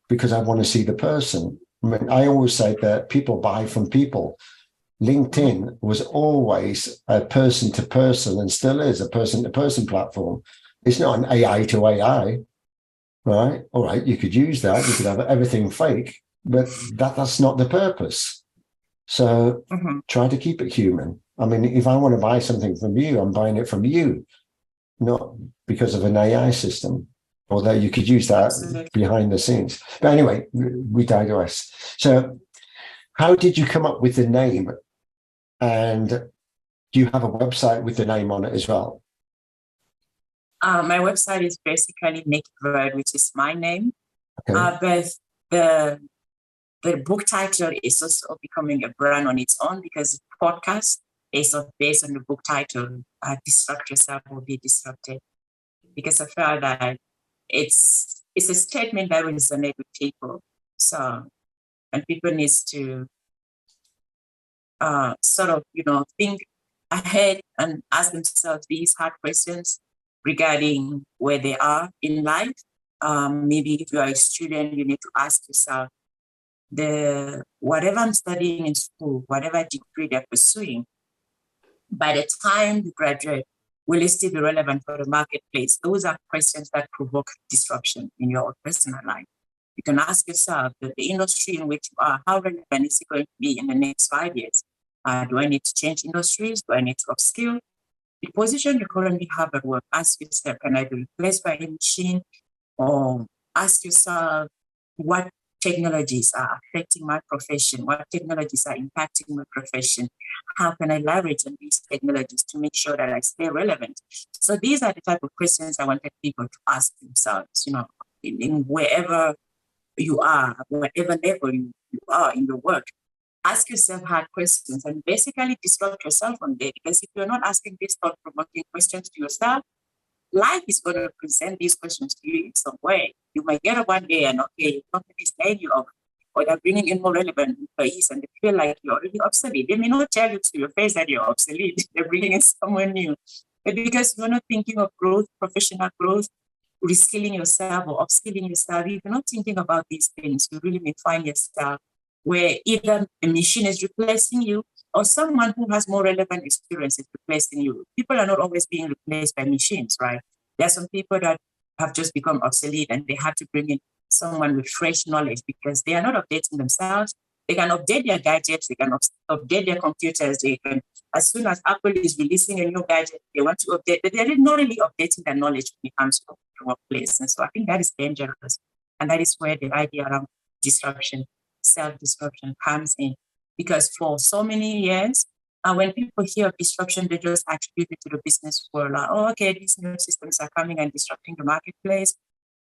because I want to see the person. I mean, I always say that people buy from people. LinkedIn was always a person-to-person and still is a person-to-person platform. It's not an AI to AI, right? All right, you could use that. You could have everything fake, but that's not the purpose. So try to keep it human. I mean, if I want to buy something from you, I'm buying it from you, not because of an AI system. Although you could use that Absolutely. behind the scenes. But anyway, we digress. So how did you come up with the name? And do you have a website with the name on it as well? My website is basically Nicky Verd, which is my name. Okay. But the book title is also becoming a brand on its own, because the podcast is based on the book title, Disrupt Yourself or Be Disrupted. Because I felt that it's a statement that resonates with people. So, and people need to sort of, think ahead and ask themselves these hard questions regarding where they are in life. Maybe if you are a student, you need to ask yourself, whatever I'm studying in school, whatever degree they're pursuing, by the time you graduate, will it still be relevant for the marketplace? Those are questions that provoke disruption in your personal life. You can ask yourself that the industry in which you are, how relevant is it going to be in the next 5 years? Do I need to change industries? Do I need to upskill? The position you currently have at work, ask yourself, can I be replaced by a machine? Or ask yourself, what technologies are affecting my profession? What technologies are impacting my profession? How can I leverage on these technologies to make sure that I stay relevant? So these are the type of questions I wanted people to ask themselves, in wherever you are, whatever level you are in your work. Ask yourself hard questions and basically disrupt yourself from there. Because if you're not asking these thought-provoking questions to yourself, life is going to present these questions to you in some way. You might get up one day and, okay, your company is laying you off, or they're bringing in more relevant employees and they feel like you're already obsolete. They may not tell you to your face that you're obsolete. They're bringing in someone new. But because you're not thinking of growth, professional growth, reskilling yourself or upskilling yourself, if you're not thinking about these things, you really may find yourself where either a machine is replacing you or someone who has more relevant experience is replacing you. People are not always being replaced by machines, right? There are some people that have just become obsolete and they have to bring in someone with fresh knowledge because they are not updating themselves. They can update their gadgets, they can update their computers, they can, as soon as Apple is releasing a new gadget, they want to update, but they're not really updating their knowledge when it comes to the workplace. And so I think that is dangerous. And that is where the idea around disruption, self-disruption comes in. Because for so many years, when people hear of disruption, they just attribute it to the business world. Like, oh, okay, these new systems are coming and disrupting the marketplace.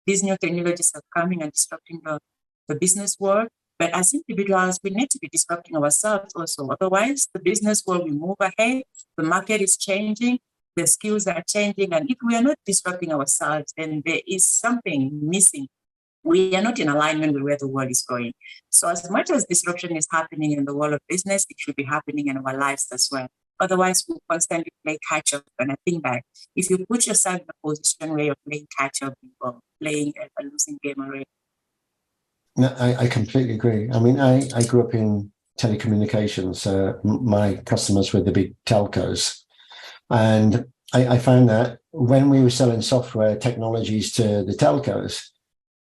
These new technologies are coming and disrupting the business world. But as individuals, we need to be disrupting ourselves also. Otherwise, the business world will move ahead. The market is changing. The skills are changing. And if we are not disrupting ourselves, then there is something missing. We are not in alignment with where the world is going. So as much as disruption is happening in the world of business, it should be happening in our lives as well. Otherwise, we'll constantly play catch up. And I think that if you put yourself in a position where you're playing catch up or playing a losing game already. No, I completely agree. I mean, I grew up in telecommunications. My customers were the big telcos. And I found that when we were selling software technologies to the telcos,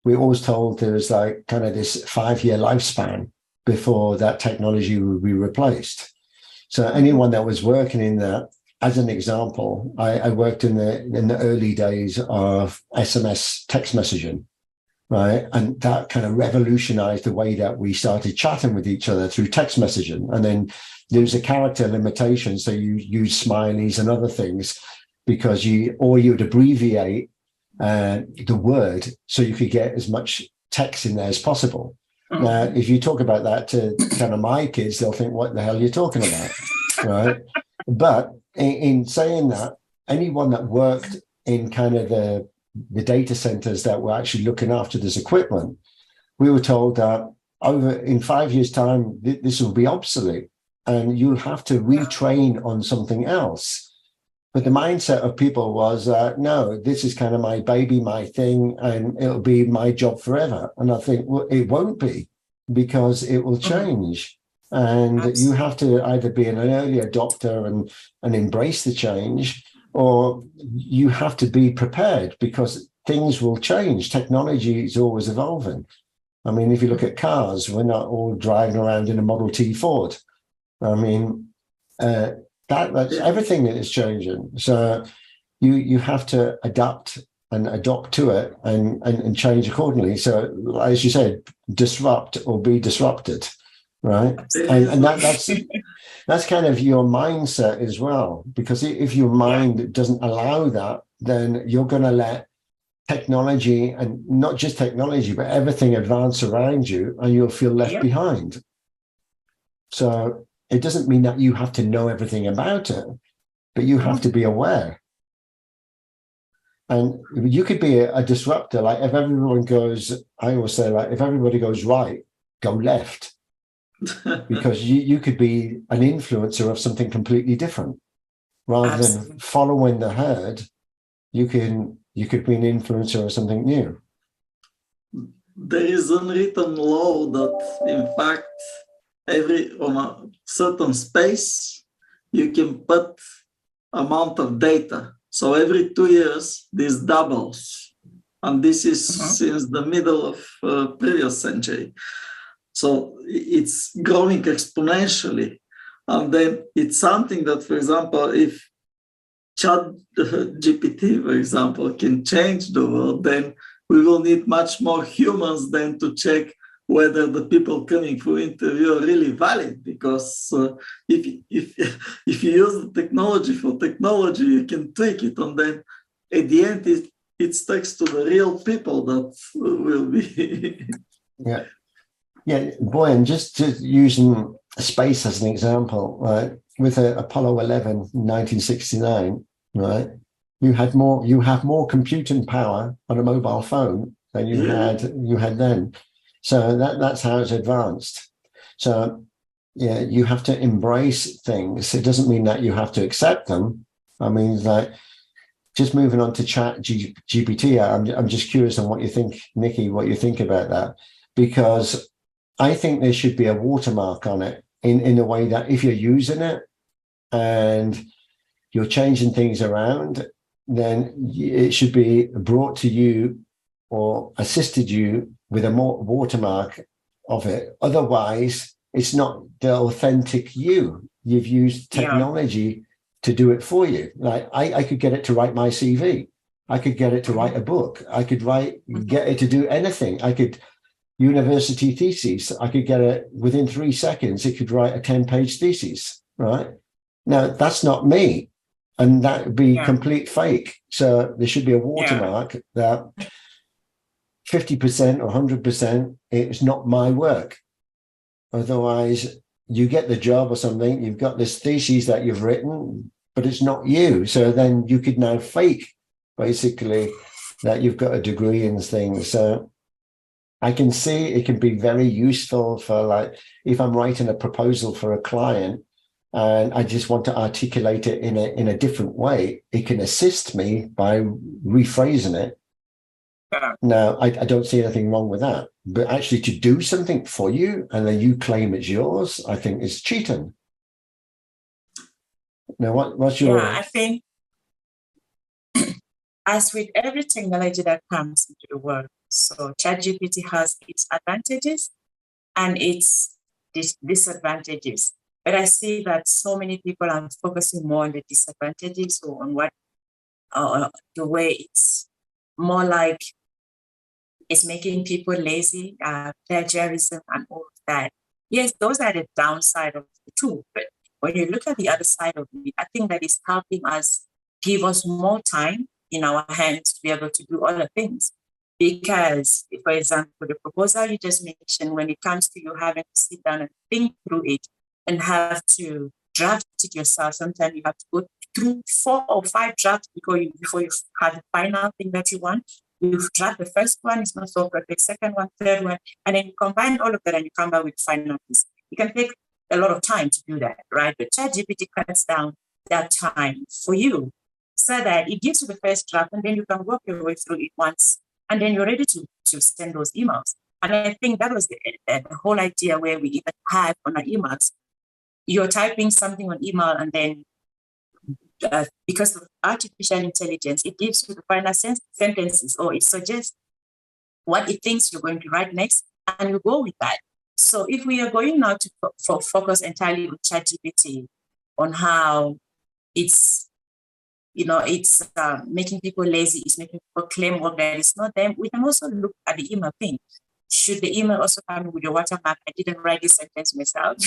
we always told there was like kind of this 5-year lifespan before that technology would be replaced. So anyone that was working in that, as an example, I worked in the early days of SMS text messaging, right? And that kind of revolutionized the way that we started chatting with each other through text messaging. And then there's a character limitation. So you use smileys and other things because you would abbreviate the word so you could get as much text in there as possible. Now, if you talk about that to kind of my kids, they'll think, what the hell are you talking about? Right. But in saying that, anyone that worked in kind of the data centers that were actually looking after this equipment, we were told that in 5 years' time, this will be obsolete and you'll have to retrain on something else. But the mindset of people was, no, this is kind of my baby, my thing, and it'll be my job forever. And I think, well, it won't be because it will change. And absolutely, you have to either be an early adopter and embrace the change, or you have to be prepared because things will change. Technology is always evolving. I mean, if you look at cars, we're not all driving around in a Model T Ford. I mean, that's everything that is changing. So you have to adapt and adopt to it and change accordingly. So as you said, disrupt or be disrupted, right? And that's kind of your mindset as well, because if your mind doesn't allow that, then you're going to let technology, and not just technology, but everything advance around you, and you'll feel left behind. So it doesn't mean that you have to know everything about it, but you have to be aware. And you could be a disruptor. Like if everyone goes, I always say, like if everybody goes right, go left. Because you could be an influencer of something completely different. Rather than following the herd, you could be an influencer of something new. There is an unwritten law that, in fact, on a certain space, you can put amount of data. So every 2 years, this doubles. And this is since the middle of previous century. So it's growing exponentially. And then it's something that, for example, if ChatGPT, for example, can change the world, then we will need much more humans than to check whether the people coming for interview are really valid. Because if you use the technology for technology, you can tweak it, and then at the end it sticks to the real people that will be. Yeah, boy, and just using space as an example, right? With Apollo 11, 1969, right? You have more computing power on a mobile phone than you had then. So that's how it's advanced. So yeah, you have to embrace things. It doesn't mean that you have to accept them. I mean, like just moving on to ChatGPT, I'm just curious on what you think, Nicky, what you think about that, because I think there should be a watermark on it in a way that if you're using it and you're changing things around, then it should be brought to you or assisted you with a more watermark of it. Otherwise, it's not the authentic you. You've used technology to do it for you. Like I could get it to write my CV. I could get it to write a book. I could get it to do anything. I could university thesis. I could get it within 3 seconds. It could write a 10-page thesis, right? Now, that's not me. And that would be complete fake. So there should be a watermark that 50% or 100%, it's not my work. Otherwise, you get the job or something, you've got this thesis that you've written, but it's not you. So then you could now fake, basically, that you've got a degree in things. So I can see it can be very useful for, like, if I'm writing a proposal for a client and I just want to articulate it in a different way, it can assist me by rephrasing it. Now, I don't see anything wrong with that. But actually to do something for you and then you claim it's yours, I think is cheating. Now, what's your... I think as with every technology that comes into the world, so ChatGPT has its advantages and its disadvantages. But I see that so many people are focusing more on the disadvantages or on what the way it's more like it's making people lazy, plagiarism and all of that. Yes, those are the downside of the two. But when you look at the other side of it, I think that is helping us give us more time in our hands to be able to do other things. Because, for example, the proposal you just mentioned, when it comes to you having to sit down and think through it and have to draft it yourself, sometimes you have to go through 4 or 5 drafts before you have the final thing that you want. You draft the first one, it's not so perfect, second one, third one, and then you combine all of that and you come back with final piece. It can take a lot of time to do that, right? But ChatGPT cuts down that time for you so that it gives you the first draft and then you can work your way through it once and then you're ready to send those emails. And I think that was the whole idea where we even have on our emails. You're typing something on email and then because of artificial intelligence, it gives you the final sentences or it suggests what it thinks you're going to write next and you go with that. So if we are going now to focus entirely on ChatGPT, on how it's it's making people lazy, it's making people claim work that is not them. We can also look at the email thing. Should the email also come with a watermark? I didn't write this sentence myself.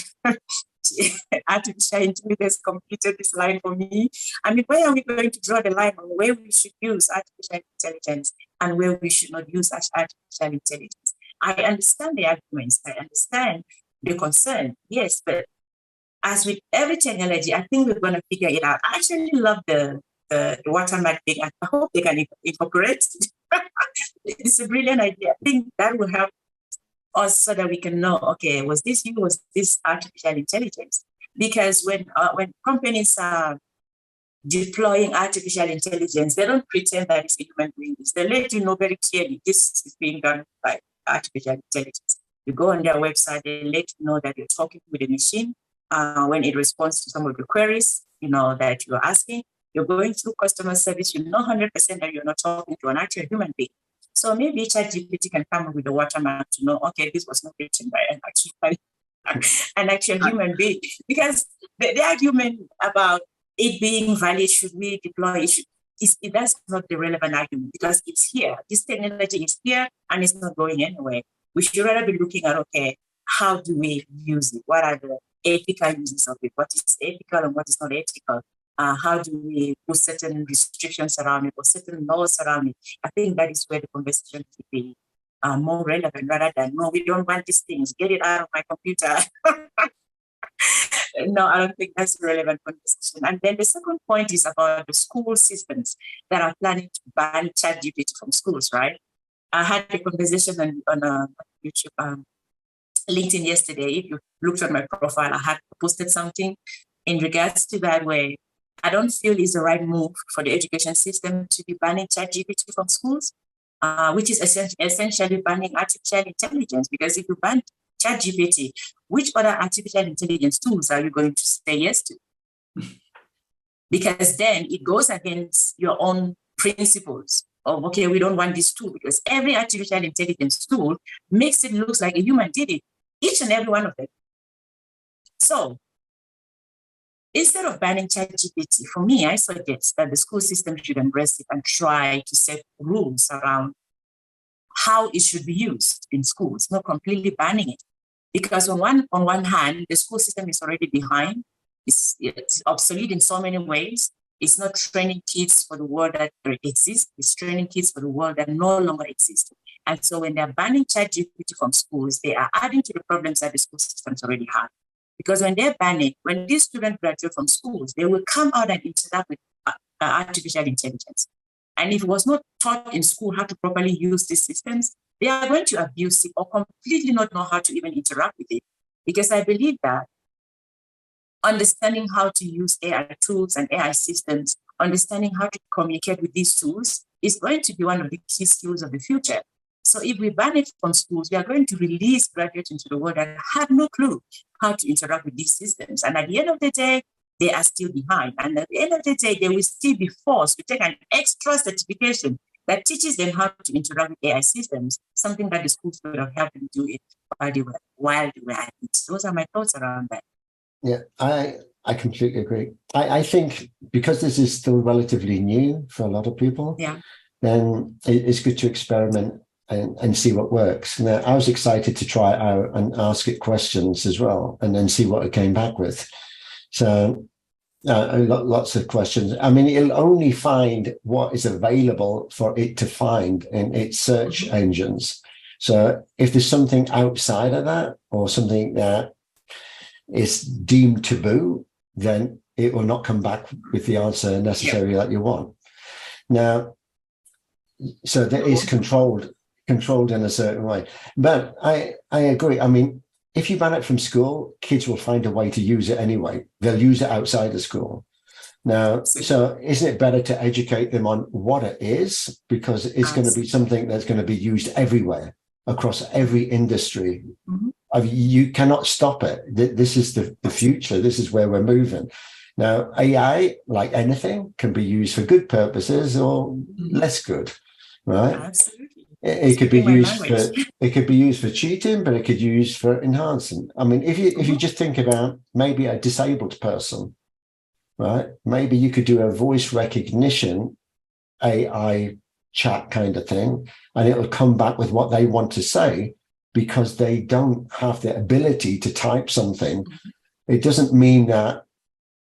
Artificial intelligence completed this line for me. I mean, where are we going to draw the line on where we should use artificial intelligence and where we should not use artificial intelligence? I understand the arguments. I understand the concern. Yes, but as with every technology, I think we're going to figure it out. I actually love the watermark thing. I hope they can incorporate it. It's a brilliant idea. I think that will help us so that we can know, okay, was this you, was this artificial intelligence? Because when companies are deploying artificial intelligence, they don't pretend that it's a human being. They let you know very clearly this is being done by artificial intelligence. You go on their website, they let you know that you're talking with a machine. When it responds to some of the queries, that you're asking, you're going through customer service, you know 100% that you're not talking to an actual human being. So maybe ChatGPT can come up with a watermark to know, okay, this was not written by an actual human being. Because the argument about it being valid, should we deploy it, that's not the relevant argument, because it's here. This technology is here and it's not going anywhere. We should rather be looking at, okay, how do we use it? What are the ethical uses of it? What is ethical and what is not ethical? How do we put certain restrictions around it or certain laws around it? I think that is where the conversation should be more relevant, rather than, no, we don't want these things, get it out of my computer. No, I don't think that's a relevant conversation. And then the second point is about the school systems that are planning to ban ChatGPT from schools, right? I had a conversation on YouTube, LinkedIn yesterday. If you looked at my profile, I had posted something in regards to that, where I don't feel is the right move for the education system to be banning ChatGPT from schools, which is essentially banning artificial intelligence. Because if you ban ChatGPT, which other artificial intelligence tools are you going to say yes to? Because then it goes against your own principles of, okay, we don't want this tool, because every artificial intelligence tool makes it look like a human did it, each and every one of them. So instead of banning ChatGPT, for me, I suggest that the school system should embrace it and try to set rules around how it should be used in schools, not completely banning it. Because on one hand, the school system is already behind. It's obsolete in so many ways. It's not training kids for the world that exists. It's training kids for the world that no longer exists. And so when they're banning ChatGPT from schools, they are adding to the problems that the school systems already have. Because when they're banning, when these students graduate from schools, they will come out and interact with artificial intelligence. And if it was not taught in school how to properly use these systems, they are going to abuse it or completely not know how to even interact with it. Because I believe that understanding how to use AI tools and AI systems, understanding how to communicate with these tools is going to be one of the key skills of the future. So if we ban it from schools, we are going to release graduates into the world that have no clue how to interact with these systems. And at the end of the day, they are still behind. And at the end of the day, they will still be forced to take an extra certification that teaches them how to interact with AI systems, something that the schools would have helped them do it while they were at it. Those are my thoughts around that. Yeah, I completely agree. I think because this is still relatively new for a lot of people, then it's good to experiment and see what works. Now, I was excited to try it out and ask it questions as well, and then see what it came back with. So lots of questions. I mean, it'll only find what is available for it to find in its search engines. So if there's something outside of that, or something that is deemed taboo, then it will not come back with the answer necessarily that you want. Now, so that is controlled in a certain way. But I agree. I mean, if you ban it from school, kids will find a way to use it anyway. They'll use it outside of school. Now, so isn't it better to educate them on what it is? Because it's going to be something that's going to be used everywhere, across every industry. You cannot stop it. This is the future. This is where we're moving. Now, AI, like anything, can be used for good purposes or less good, right? Absolutely. It could be used for cheating, but it could be used for enhancing. I mean, if you just think about maybe a disabled person, right? Maybe you could do a voice recognition AI chat kind of thing, and it'll come back with what they want to say because they don't have the ability to type something. It doesn't mean that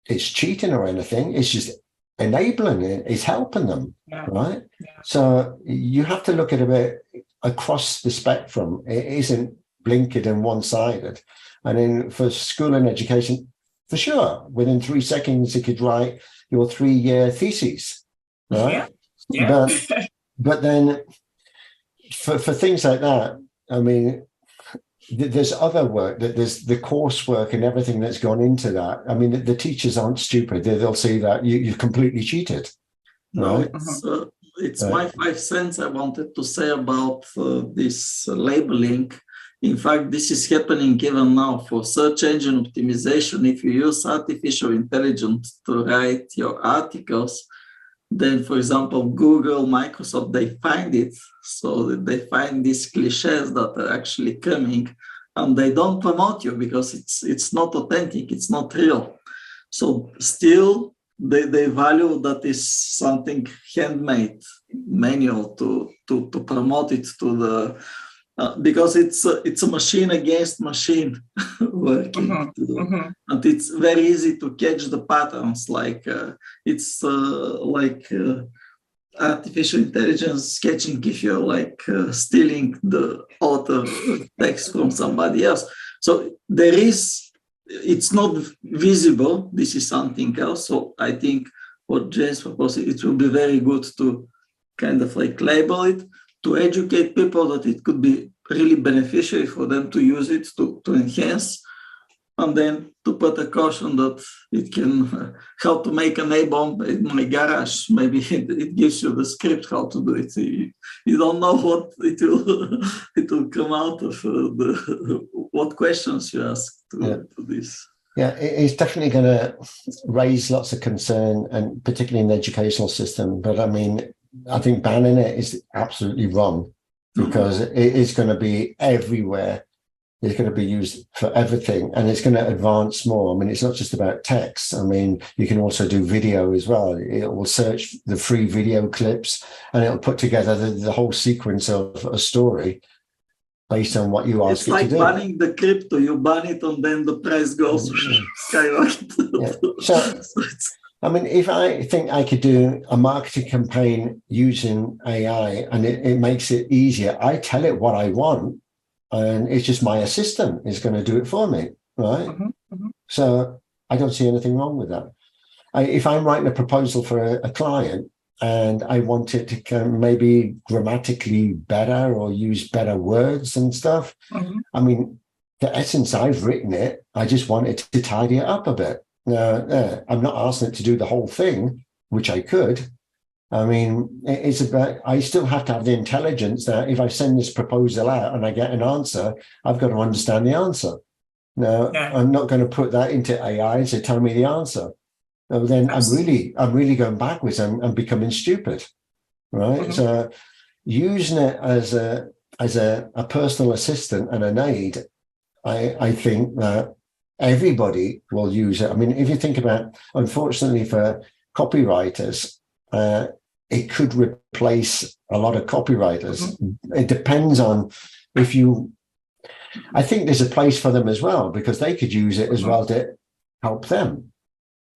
it's cheating or anything. It's just enabling it. It's helping them, right? Yeah. So you have to look at it across the spectrum. It isn't blinkered and one-sided. And then for school and education, for sure, within 3 seconds, you could write your 3-year thesis, right? Yeah. But then for things like that, I mean, there's other work, that there's the coursework and everything that's gone into that. I mean, the teachers aren't stupid. They'll say that you've completely cheated. No, it's my 5 cents I wanted to say about this labeling. In fact, this is happening even now for search engine optimization. If you use artificial intelligence to write your articles, then, for example, Google, Microsoft, they find it. So they find these cliches that are actually coming, and they don't promote you because it's not authentic, it's not real. So still, they value that is something handmade, manual to promote it to the because it's a machine against machine working, and it's very easy to catch the patterns. Like artificial intelligence sketching if you're like stealing the author text from somebody else. So it's not visible. This is something else. So I think what James proposed, it will be very good to kind of like label it, to educate people that it could be really beneficial for them to use it to enhance, and then to put a caution that it can help to make an A-bomb in my garage. Maybe it gives you the script how to do it. You don't know what it will come out of, what questions you ask to this. Yeah, it's definitely going to raise lots of concern, and particularly in the educational system. But I mean, I think banning it is absolutely wrong, because it is going to be everywhere. It's going to be used for everything, and it's going to advance more. I mean, it's not just about text. I mean, you can also do video as well. It will search the free video clips, and it'll put together the whole sequence of a story based on what you ask it to do. It's like banning the crypto. You ban it, and then the price goes skyrocket. Yeah. So I mean, if I think I could do a marketing campaign using AI and it makes it easier, I tell it what I want, and it's just my assistant is going to do it for me, right? So I don't see anything wrong with that. If I'm writing a proposal for a client and I want it to maybe grammatically better or use better words and stuff, I mean, the essence, I've written it, I just want it to tidy it up a bit. No, I'm not asking it to do the whole thing, which I could. I mean, it's about, I still have to have the intelligence that if I send this proposal out and I get an answer, I've got to understand the answer. Now, I'm not going to put that into AI and say, tell me the answer. Well, then I'm really going backwards. I'm becoming stupid, right? So using it as a personal assistant and an aid, I think that everybody will use it. I mean, if you think about, unfortunately for copywriters, it could replace a lot of copywriters. It depends on if you, I think there's a place for them as well, because they could use it as well to help them.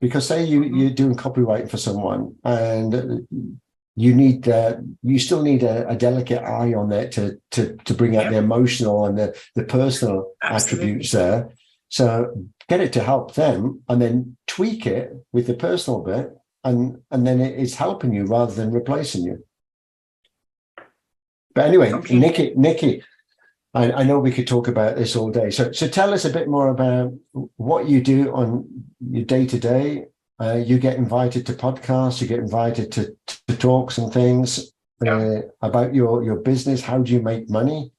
Because say you're doing copywriting for someone and you still need a delicate eye on that to bring out the emotional and the personal attributes there. So get it to help them and then tweak it with the personal bit, and then it's helping you rather than replacing you. But anyway, Nicky, I know we could talk about this all day. So tell us a bit more about what you do on your day-to-day. You get invited to podcasts, you get invited to talks and things about your business. How do you make money?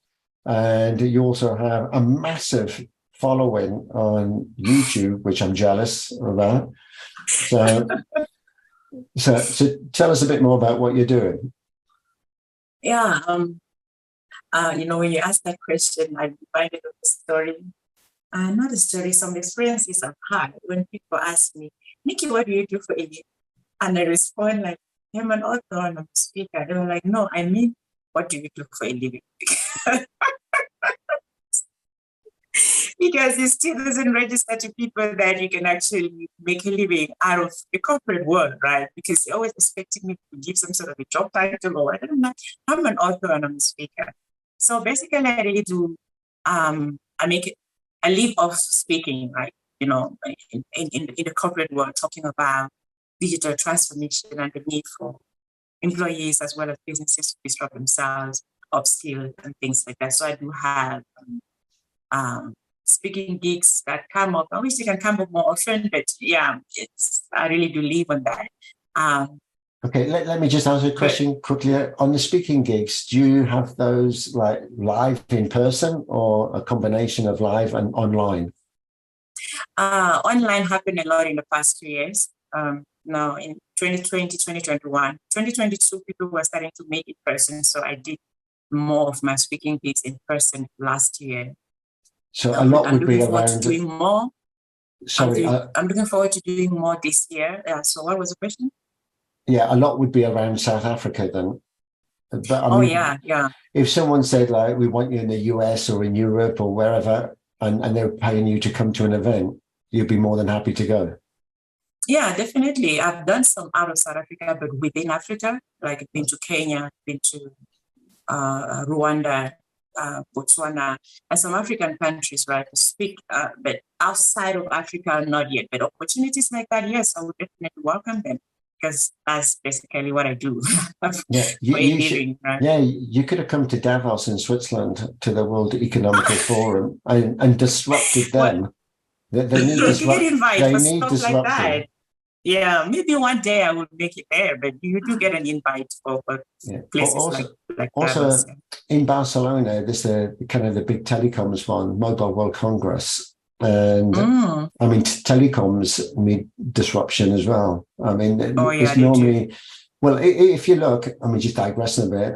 And you also have a massive following on YouTube, which I'm jealous about. So tell us a bit more about what you're doing. Yeah, when you asked that question, I reminded of a story. Not a story, some experiences I've had when people ask me, Nicky, what do you do for a living? And I respond like, I'm an author and I'm a speaker. They were like, no, I mean, what do you do for a living? Because it still doesn't register to people that you can actually make a living out of the corporate world, right? Because they're always expecting me to give some sort of a job title, or I don't know. I'm an author and I'm a speaker. So basically, I really do. I live off speaking, right? You know, in the corporate world, talking about digital transformation and the need for employees as well as businesses to disrupt themselves, upskill, and things like that. So I do have speaking gigs that come up. I wish they can come up more often, but yeah, I really do live on that. Okay, let me just answer a question quickly. On the speaking gigs, do you have those like live in person or a combination of live and online? Online happened a lot in the past 2 years. Now in 2020, 2021, 2022, people were starting to make it person. So I did more of my speaking gigs in person last year. So a lot would be around doing more. Sorry, I'm looking forward to doing more this year. So what was the question? Yeah, a lot would be around South Africa then. But I mean, yeah. If someone said like, we want you in the US or in Europe or wherever, and they're paying you to come to an event, you'd be more than happy to go. Yeah, definitely. I've done some out of South Africa, but within Africa, like I've been to Kenya, been to Rwanda, Botswana, and some African countries, right, to speak. But outside of Africa, not yet. But opportunities like that, yes, I would definitely welcome them, because that's basically what I do. Yeah, you could have come to Davos in Switzerland to the World Economical Forum and disrupted them. They need disrupting. Like that. Yeah, maybe one day I will make it there, but you do get an invite for places like also Davos. In Barcelona, this kind of the big telecoms one, Mobile World Congress. And I mean, telecoms need disruption as well. I mean, it's normally, well, if you look, I mean, just digressing a bit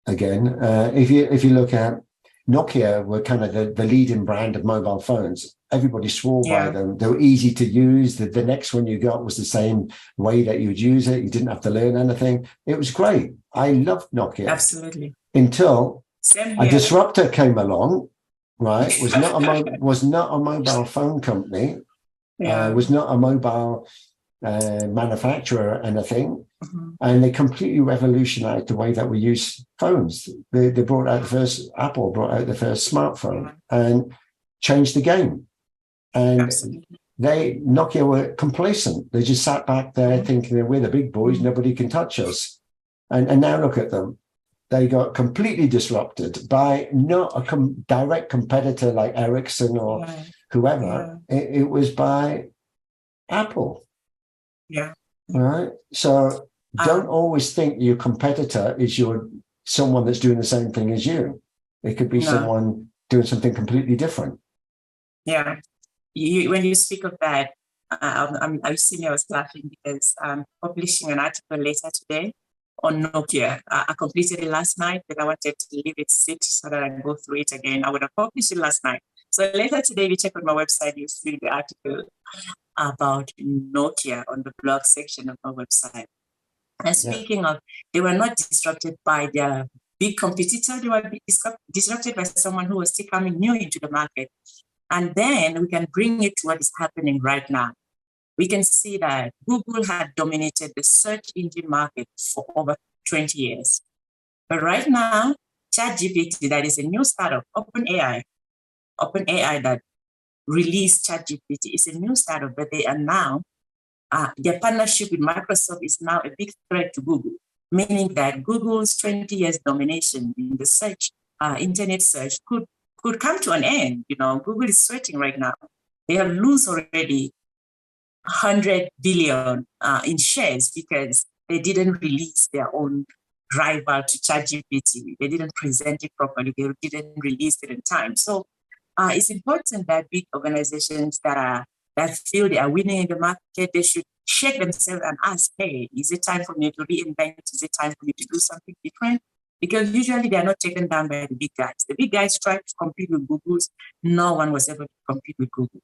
again, if you look at Nokia, were kind of the leading brand of mobile phones. Everybody swore by them. They were easy to use. The next one you got was the same way that you would use it. You didn't have to learn anything. It was great. I loved Nokia. Absolutely. Until a disruptor came along. Right, was not a mobile phone company, was not a mobile manufacturer or anything, and they completely revolutionized the way that we use phones. They brought out Apple brought out the first smartphone and changed the game. And Nokia were complacent. They just sat back there thinking that we're the big boys, nobody can touch us. And now look at them. They got completely disrupted by not a direct competitor like Ericsson or whoever. It was by Apple. Yeah. All right. So don't always think your competitor is someone that's doing the same thing as you. It could be someone doing something completely different. Yeah. When you speak of that, I was laughing because I'm publishing an article later today on Nokia. I completed it last night, but I wanted to leave it sit so that I go through it again. I would have published it last night. So later today, if you check on my website, you'll see the article about Nokia on the blog section of my website. And speaking of, they were not disrupted by their big competitor. They were disrupted by someone who was still coming new into the market. And then we can bring it to what is happening right now. We can see that Google had dominated the search engine market for over 20 years. But right now, ChatGPT, that is a new startup, OpenAI that released ChatGPT is a new startup, but they are now, their partnership with Microsoft is now a big threat to Google, meaning that Google's 20 years domination in the search, internet search could come to an end. You know, Google is sweating right now. They have lost already 100 billion in shares because they didn't release their own rival to ChatGPT. They didn't present it properly. They didn't release it in time. So it's important that big organizations that feel they are winning in the market, they should shake themselves and ask, hey, is it time for me to reinvent? Is it time for me to do something different? Because usually they are not taken down by the big guys. The big guys try to compete with Google's. No one was able to compete with Google.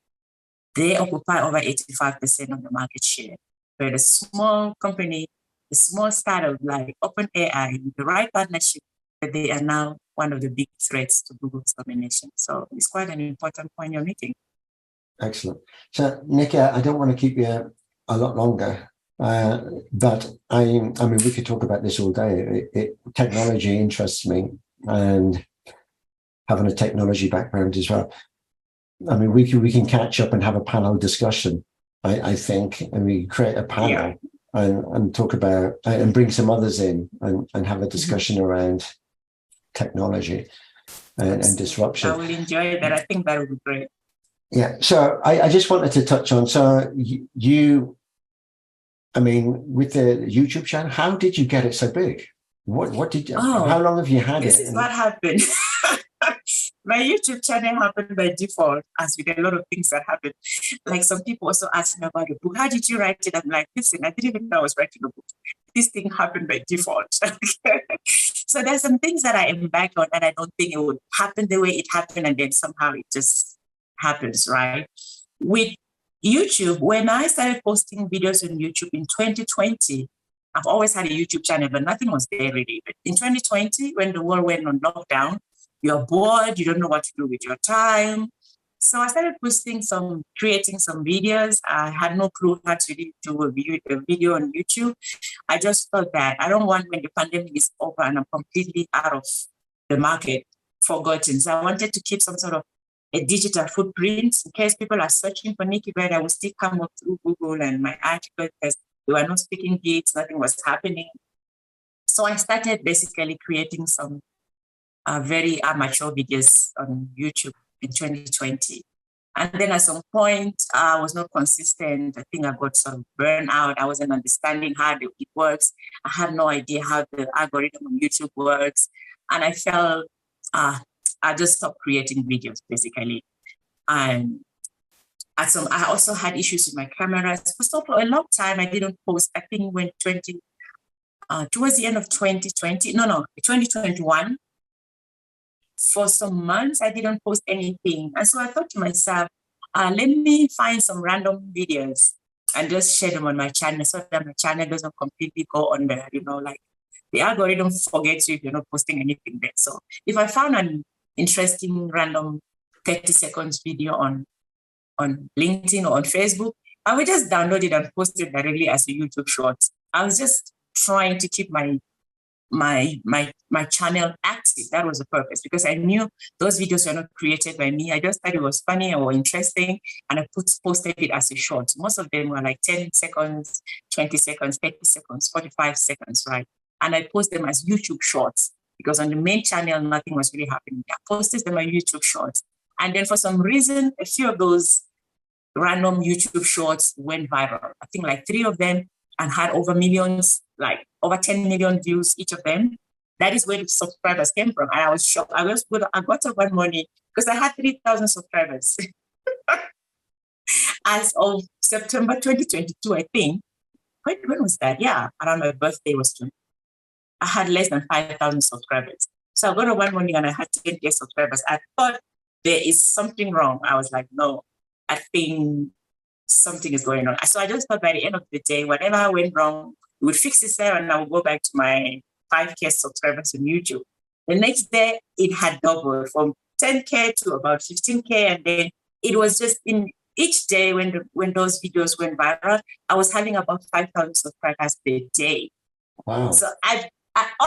they occupy over 85% of the market share. But a small company, a small startup like OpenAI, with the right partnership, that they are now one of the big threats to Google's domination. So it's quite an important point you're making. Excellent. So, Nicky, I don't want to keep you a lot longer, but I mean, we could talk about this all day. Technology interests me, and having a technology background as well. I mean, we can catch up and have a panel discussion, I think, and we create a panel and talk about and bring some others in and have a discussion around technology and disruption. I will enjoy that. I think that would be great. Yeah. So I just wanted to touch on, so you, I mean, with the YouTube channel, how did you get it so big? What did you, how long have you had it? This is what happened. My YouTube channel happened by default, as with a lot of things that happen. Like some people also ask me about the book. How did you write it? I'm like, listen, I didn't even know I was writing a book. This thing happened by default. So there's some things that I embarked on and I don't think it would happen the way it happened, and then somehow it just happens, right? With YouTube, when I started posting videos on YouTube in 2020, I've always had a YouTube channel, but nothing was there really. But in 2020, when the world went on lockdown, you're bored, you don't know what to do with your time. So I started creating some videos. I had no clue how to do a video on YouTube. I just thought that I don't want, when the pandemic is over and I'm completely out of the market, forgotten. So I wanted to keep some sort of a digital footprint in case people are searching for Nicky Verd. I will still come up through Google and my article, because there were no speaking gigs, nothing was happening. So I started basically creating some very amateur videos on YouTube in 2020. And then at some point, I was not consistent. I think I got some burnout. I wasn't understanding how it works. I had no idea how the algorithm on YouTube works. And I felt I just stopped creating videos, basically. And I also had issues with my cameras. So for a long time, I didn't post. I think when towards the end of 2021, for some months, I didn't post anything. And so I thought to myself, let me find some random videos and just share them on my channel so that my channel doesn't completely go under, like the algorithm forgets you if you're not posting anything there. So if I found an interesting random 30 seconds video on LinkedIn or on Facebook, I would just download it and post it directly as a YouTube short. I was just trying to keep my channel active. That was the purpose, because I knew those videos were not created by me. I just thought it was funny or interesting, and I posted it as a short. Most of them were like 10 seconds, 20 seconds, 30 seconds, 45 seconds, right? And I post them as YouTube shorts, because on the main channel, nothing was really happening. I posted them on YouTube shorts. And then for some reason, a few of those random YouTube shorts went viral. I think like 3 of them, and had over millions, like over 10 million views, each of them. That is where the subscribers came from. And I was shocked. I got up one morning because I had 3,000 subscribers. As of September 2022, I think. When was that? Yeah, around my birthday was 20. I had less than 5,000 subscribers. So I got up one morning and I had 10K subscribers. I thought there is something wrong. I was like, no, I think something is going on. So I just thought by the end of the day, whatever went wrong, it would fix itself and I would go back to my 5K subscribers on YouTube. The next day, it had doubled from 10K to about 15K. And then it was just in each day when those videos went viral, I was having about 5,000 subscribers per day. Wow. So I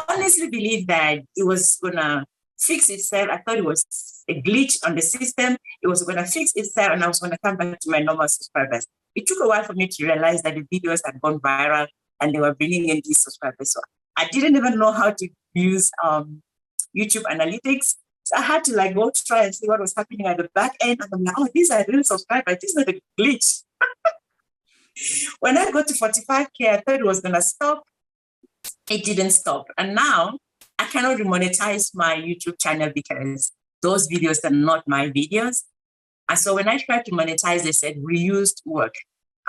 honestly believe that it was going to fix itself. I thought it was a glitch on the system. It was going to fix itself and I was going to come back to my normal subscribers. It took a while for me to realize that the videos had gone viral and they were bringing in these subscribers. So I didn't even know how to use YouTube analytics. So I had to go try and see what was happening at the back end. And I'm like, oh, these are real subscribers. This is not a glitch. When I got to 45K, I thought it was going to stop. It didn't stop. And now I cannot remonetize my YouTube channel because those videos are not my videos. And so when I tried to monetize, they said reused work.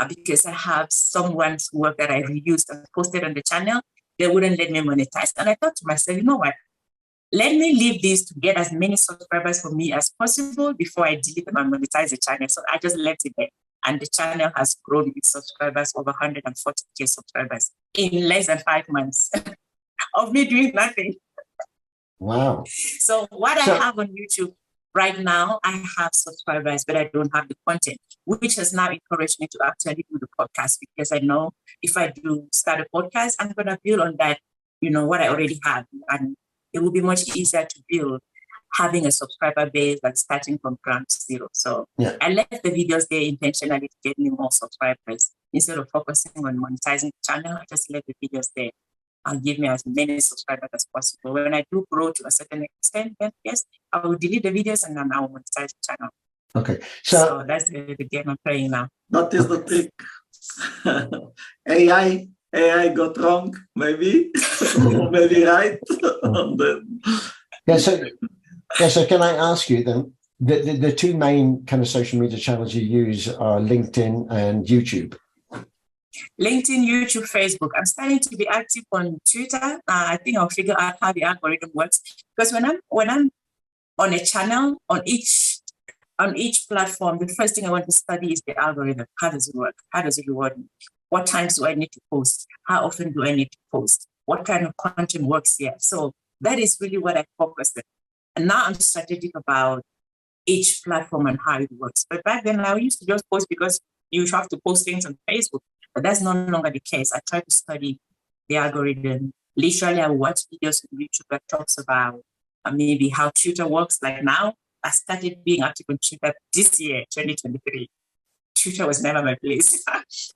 Because I have someone's work that I reused and posted on the channel, they wouldn't let me monetize. And I thought to myself, you know what? Let me leave this to get as many subscribers for me as possible before I delete them and monetize the channel. So I just left it there. And the channel has grown with subscribers, over 140K subscribers in less than 5 months of me doing nothing. Wow. So what I have on YouTube right now, I have subscribers, but I don't have the content, which has now encouraged me to actually do the podcast, because I know if I do start a podcast, I'm going to build on that, what I already have. And it will be much easier to build having a subscriber base than starting from ground zero. So I left the videos there intentionally to get me more subscribers. Instead of focusing on monetizing the channel, I just left the videos there and give me as many subscribers as possible. When I do grow to a certain extent, then yes, I will delete the videos and then I will monetize the channel. Okay. So that's the game I'm playing now. That is the trick. AI got wrong, maybe, or maybe right. So can I ask you then, the two main kind of social media channels you use are LinkedIn and YouTube? LinkedIn, YouTube, Facebook. I'm starting to be active on Twitter. I think I'll figure out how the algorithm works, because when I'm on a channel, on each platform, the first thing I want to study is the algorithm. How does it work? How does it reward me? What times do I need to post? How often do I need to post? What kind of content works here? So that is really what I focus on. And now I'm strategic about each platform and how it works. But back then I used to just post because you have to post things on Facebook. But that's no longer the case. I try to study the algorithm. Literally, I watch videos on YouTube that talks about maybe how Twitter works. Like now, I started being active on Twitter this year, 2023. Twitter was never my place.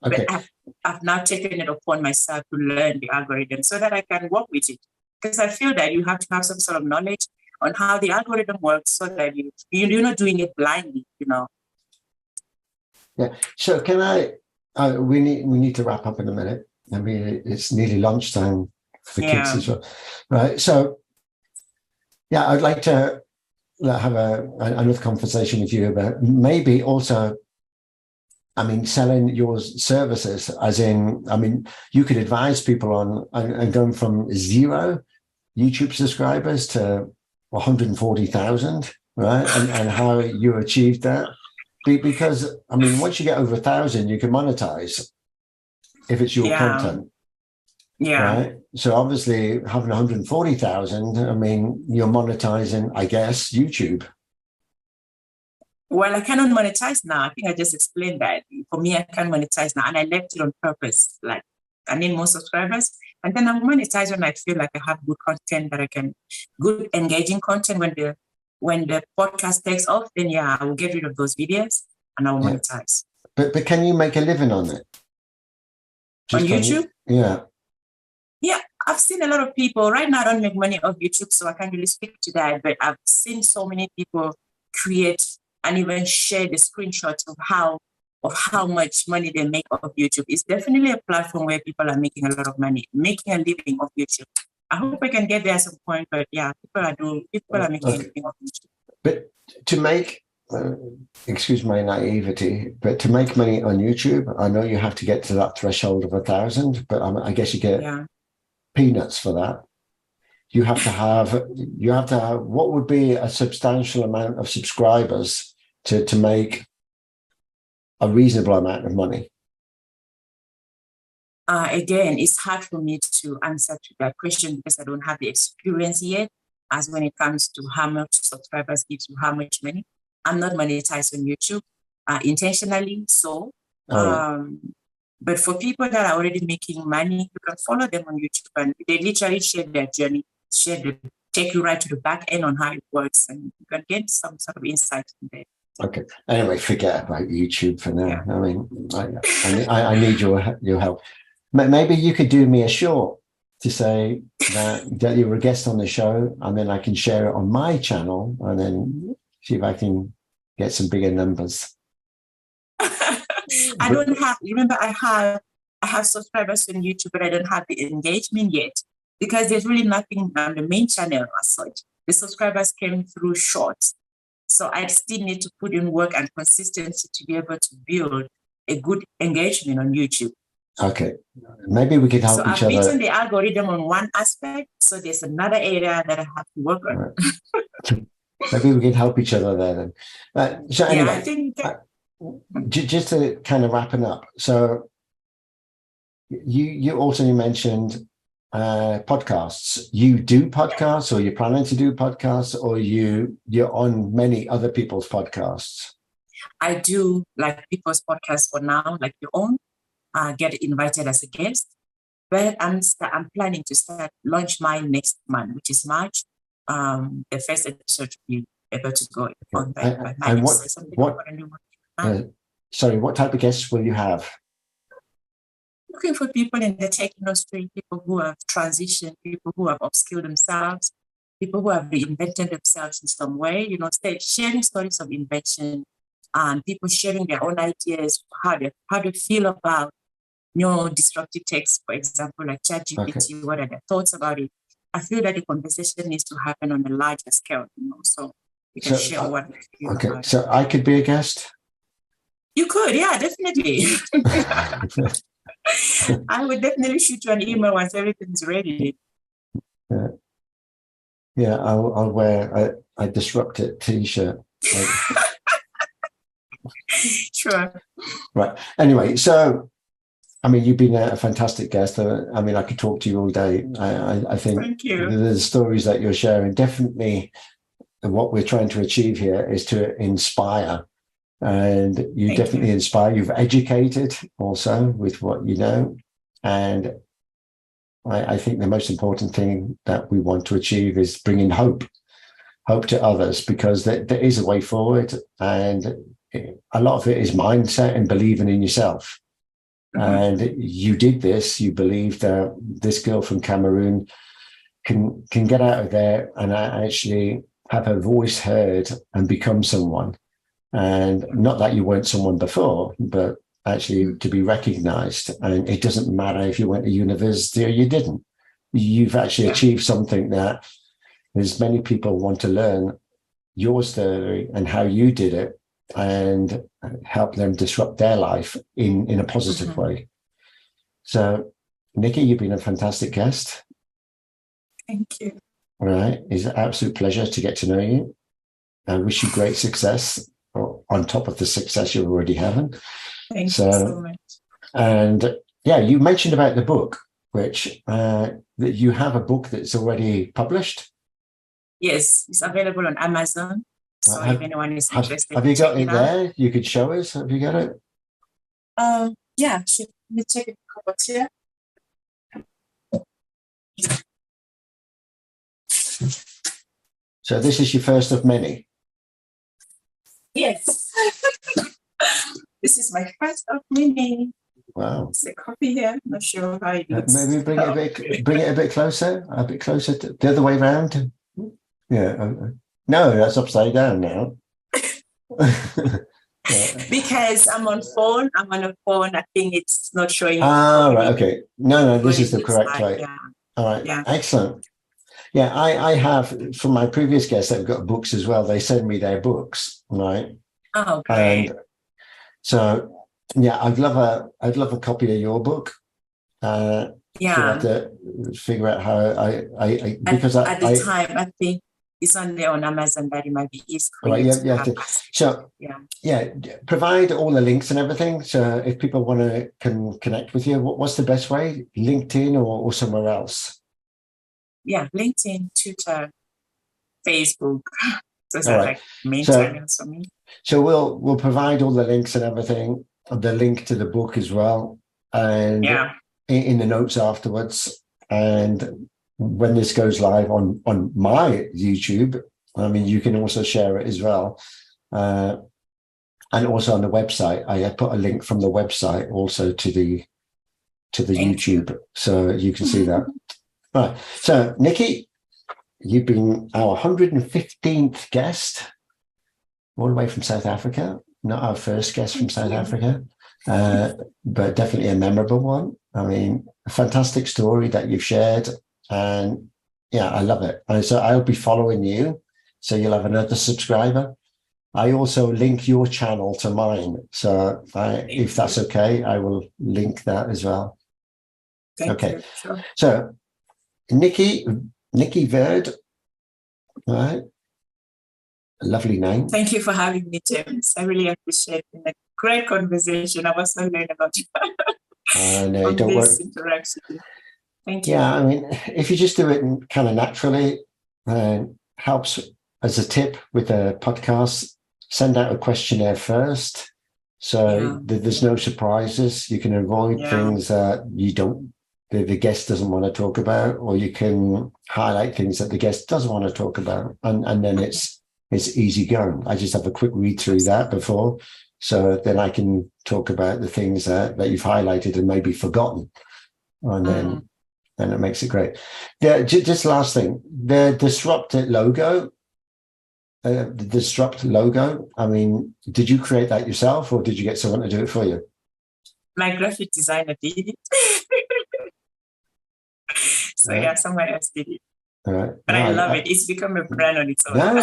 Okay. But I've now taken it upon myself to learn the algorithm so that I can work with it. Because I feel that you have to have some sort of knowledge on how the algorithm works so that you're not doing it blindly, Yeah. So can we need to wrap up in a minute. I mean, it's nearly lunchtime for the kids as well. Right. So yeah, I'd like to have another conversation with you about maybe also, selling your services, as in, you could advise people on and going from 0 YouTube subscribers to 140,000, right? And how you achieved that. Because, once you get over 1,000, you can monetize if it's your content. Yeah. Right. So obviously having 140,000, you're monetizing, I guess, YouTube. Well, I cannot monetize now. I think I just explained that. For me, I can't monetize now. And I left it on purpose. Like, I need more subscribers. And then I'll monetize when I feel like I have good content good engaging content. When the podcast takes off, then I will get rid of those videos and I will monetize. But can you make a living on it? On YouTube? Yeah. Yeah, I've seen a lot of people. Right now, I don't make money off YouTube, so I can't really speak to that. But I've seen so many people create and even share the screenshots of how much money they make off YouTube. It's definitely a platform where people are making a lot of money, making a living off YouTube. I hope I can get there at some point, but people are making a living off YouTube. But to make, excuse my naivety, but to make money on YouTube, I know you have to get to that threshold of 1,000, but I guess you get peanuts for that. You have to have, what would be a substantial amount of subscribers to make a reasonable amount of money? Again, it's hard for me to answer to that question because I don't have the experience yet as when it comes to how much subscribers gives you how much money. I'm not monetized on YouTube intentionally. So, but for people that are already making money, you can follow them on YouTube and they literally share their journey, take you right to the back end on how it works, and you can get some sort of insight from there. Okay. Anyway, forget about YouTube for now. Yeah. I need your help. Maybe you could do me a short to say that you were a guest on the show, and then I can share it on my channel and then see if I can get some bigger numbers. I don't have. Remember, I have subscribers on YouTube, but I don't have the engagement yet because there's really nothing on the main channel as such. The subscribers came through shorts. So I still need to put in work and consistency to be able to build a good engagement on YouTube. Okay. Maybe we could help each other. So I've beaten the algorithm on one aspect, so there's another area that I have to work on. Right. Maybe we can help each other there then. So anyway, I think just to kind of wrapping up. So you also mentioned podcasts. You do podcasts, or you're planning to do podcasts, or you're on many other people's podcasts? I do like people's podcasts for now, like your own. Get invited as a guest, but I'm planning to launch mine next month, which is March. The first episode will be able to go on by March. Sorry, what type of guests will you have? Looking for people in the tech industry, people who have transitioned, people who have upskilled themselves, people who have reinvented themselves in some way, sharing stories of invention, and people sharing their own ideas, how they feel about disruptive techs, for example, like ChatGPT, what are their thoughts about it? I feel that the conversation needs to happen on a larger scale, so we can share what we feel about it. So I could be a guest? You could, yeah, definitely. I would definitely shoot you an email once everything's ready. Yeah, I'll wear a disrupted t-shirt. Sure. Right. Anyway, so you've been a fantastic guest. I could talk to you all day. I think Thank you. The stories that you're sharing, definitely what we're trying to achieve here is to inspire. And you definitely inspire. You've educated also with what you know. And I think the most important thing that we want to achieve is bringing hope to others, because there is a way forward. And a lot of it is mindset and believing in yourself. And you did this. You believed that this girl from Cameroon can get out of there and actually have her voice heard and become someone. And not that you weren't someone before, but actually to be recognized. And it doesn't matter if you went to university or you didn't. You've actually achieved something that as many people want to learn your story and how you did it, and help them disrupt their life in a positive way. So, Nicky, you've been a fantastic guest. Thank you. All right. It's an absolute pleasure to get to know you. I wish you great success on top of the success you're already having. Thank you so much. And you mentioned about the book, which that you have a book that's already published. Yes, it's available on Amazon. So if anyone is interested, have you got it there? You could show us. Have you got it? Yeah, let me check it out here. So this is your first of many. Yes. This is my first of many. Wow. It's a copy here. I'm not sure how it looks. Maybe bring it a bit closer. To the other way around. Yeah. No, that's upside down now. Because I'm on a phone. I think it's not showing. Right. Okay. No, this is the correct way. Yeah. All right. Yeah. Excellent. Yeah, I have, from my previous guests, they've got books as well. They send me their books, right? Oh, great. And so, I'd love a copy of your book. Yeah. You have to figure out how I because at the time, I think it's on there on Amazon, that it might be easy for right, you you have to. So, provide all the links and everything. So if people want to connect with you, what's the best way? LinkedIn or somewhere else? Yeah, LinkedIn, Twitter, Facebook. Those all are right. like main channels for me. So we'll provide all the links and everything, the link to the book as well, and in the notes afterwards. And when this goes live on my YouTube, you can also share it as well. And also on the website, I put a link from the website also to the YouTube, so you can see that. Right. So, Nicky, you've been our 115th guest, all the way from South Africa. Not our first guest from South Africa, but definitely a memorable one. A fantastic story that you've shared. And I love it. And so I'll be following you. So you'll have another subscriber. I also link your channel to mine. So if that's okay, I will link that as well. Thank you. Sure. So Nicky Verd, all right. Lovely name. Thank you for having me, James. I really appreciate it. great conversation. I've also learned a lot No, from don't this worry. interaction. Thank you. Yeah, I mean, if you just do it kind of naturally, helps as a tip with a podcast, send out a questionnaire first. So there's no surprises. You can avoid things that the guest doesn't want to talk about, or you can highlight things that the guest does want to talk about. And then it's easy going. I just have a quick read through that before. So then I can talk about the things that you've highlighted and maybe forgotten. And then it makes it great. Just last thing, the disrupted logo, the disrupt logo. I mean, did you create that yourself, or did you get someone to do it for you? My graphic designer did it. So someone else did it. All right. But I love it. It's become a brand on its own. No,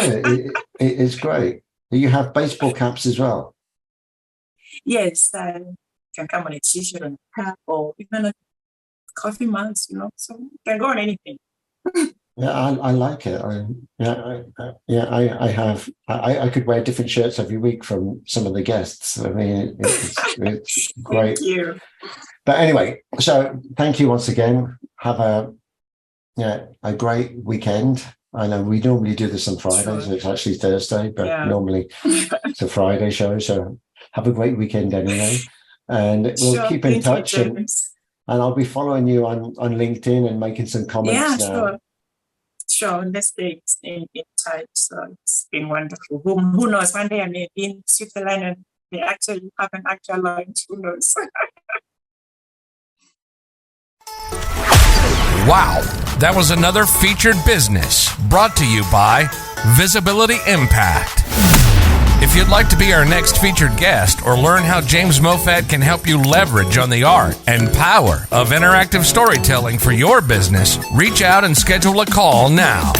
it's great. You have baseball caps as well. Yes, can come on a t-shirt and a cap, or even a coffee mugs, so you can go on anything. Yeah, I like it. I could wear different shirts every week from some of the guests. I mean, it's great. Thank you. But anyway, so thank you once again. Have a great weekend. I know we normally do this on Fridays. So it's actually Thursday, but normally it's a Friday show. So have a great weekend anyway. And we'll keep in touch. And I'll be following you on LinkedIn and making some comments now. Sure. Let's stay in touch. So it's been wonderful. Who knows? One day I may be in Switzerland and they actually have an actual launch. Who knows? Wow. That was another Featured Business brought to you by Visibility Impact. If you'd like to be our next featured guest or learn how James Mofat can help you leverage on the art and power of interactive storytelling for your business, reach out and schedule a call now.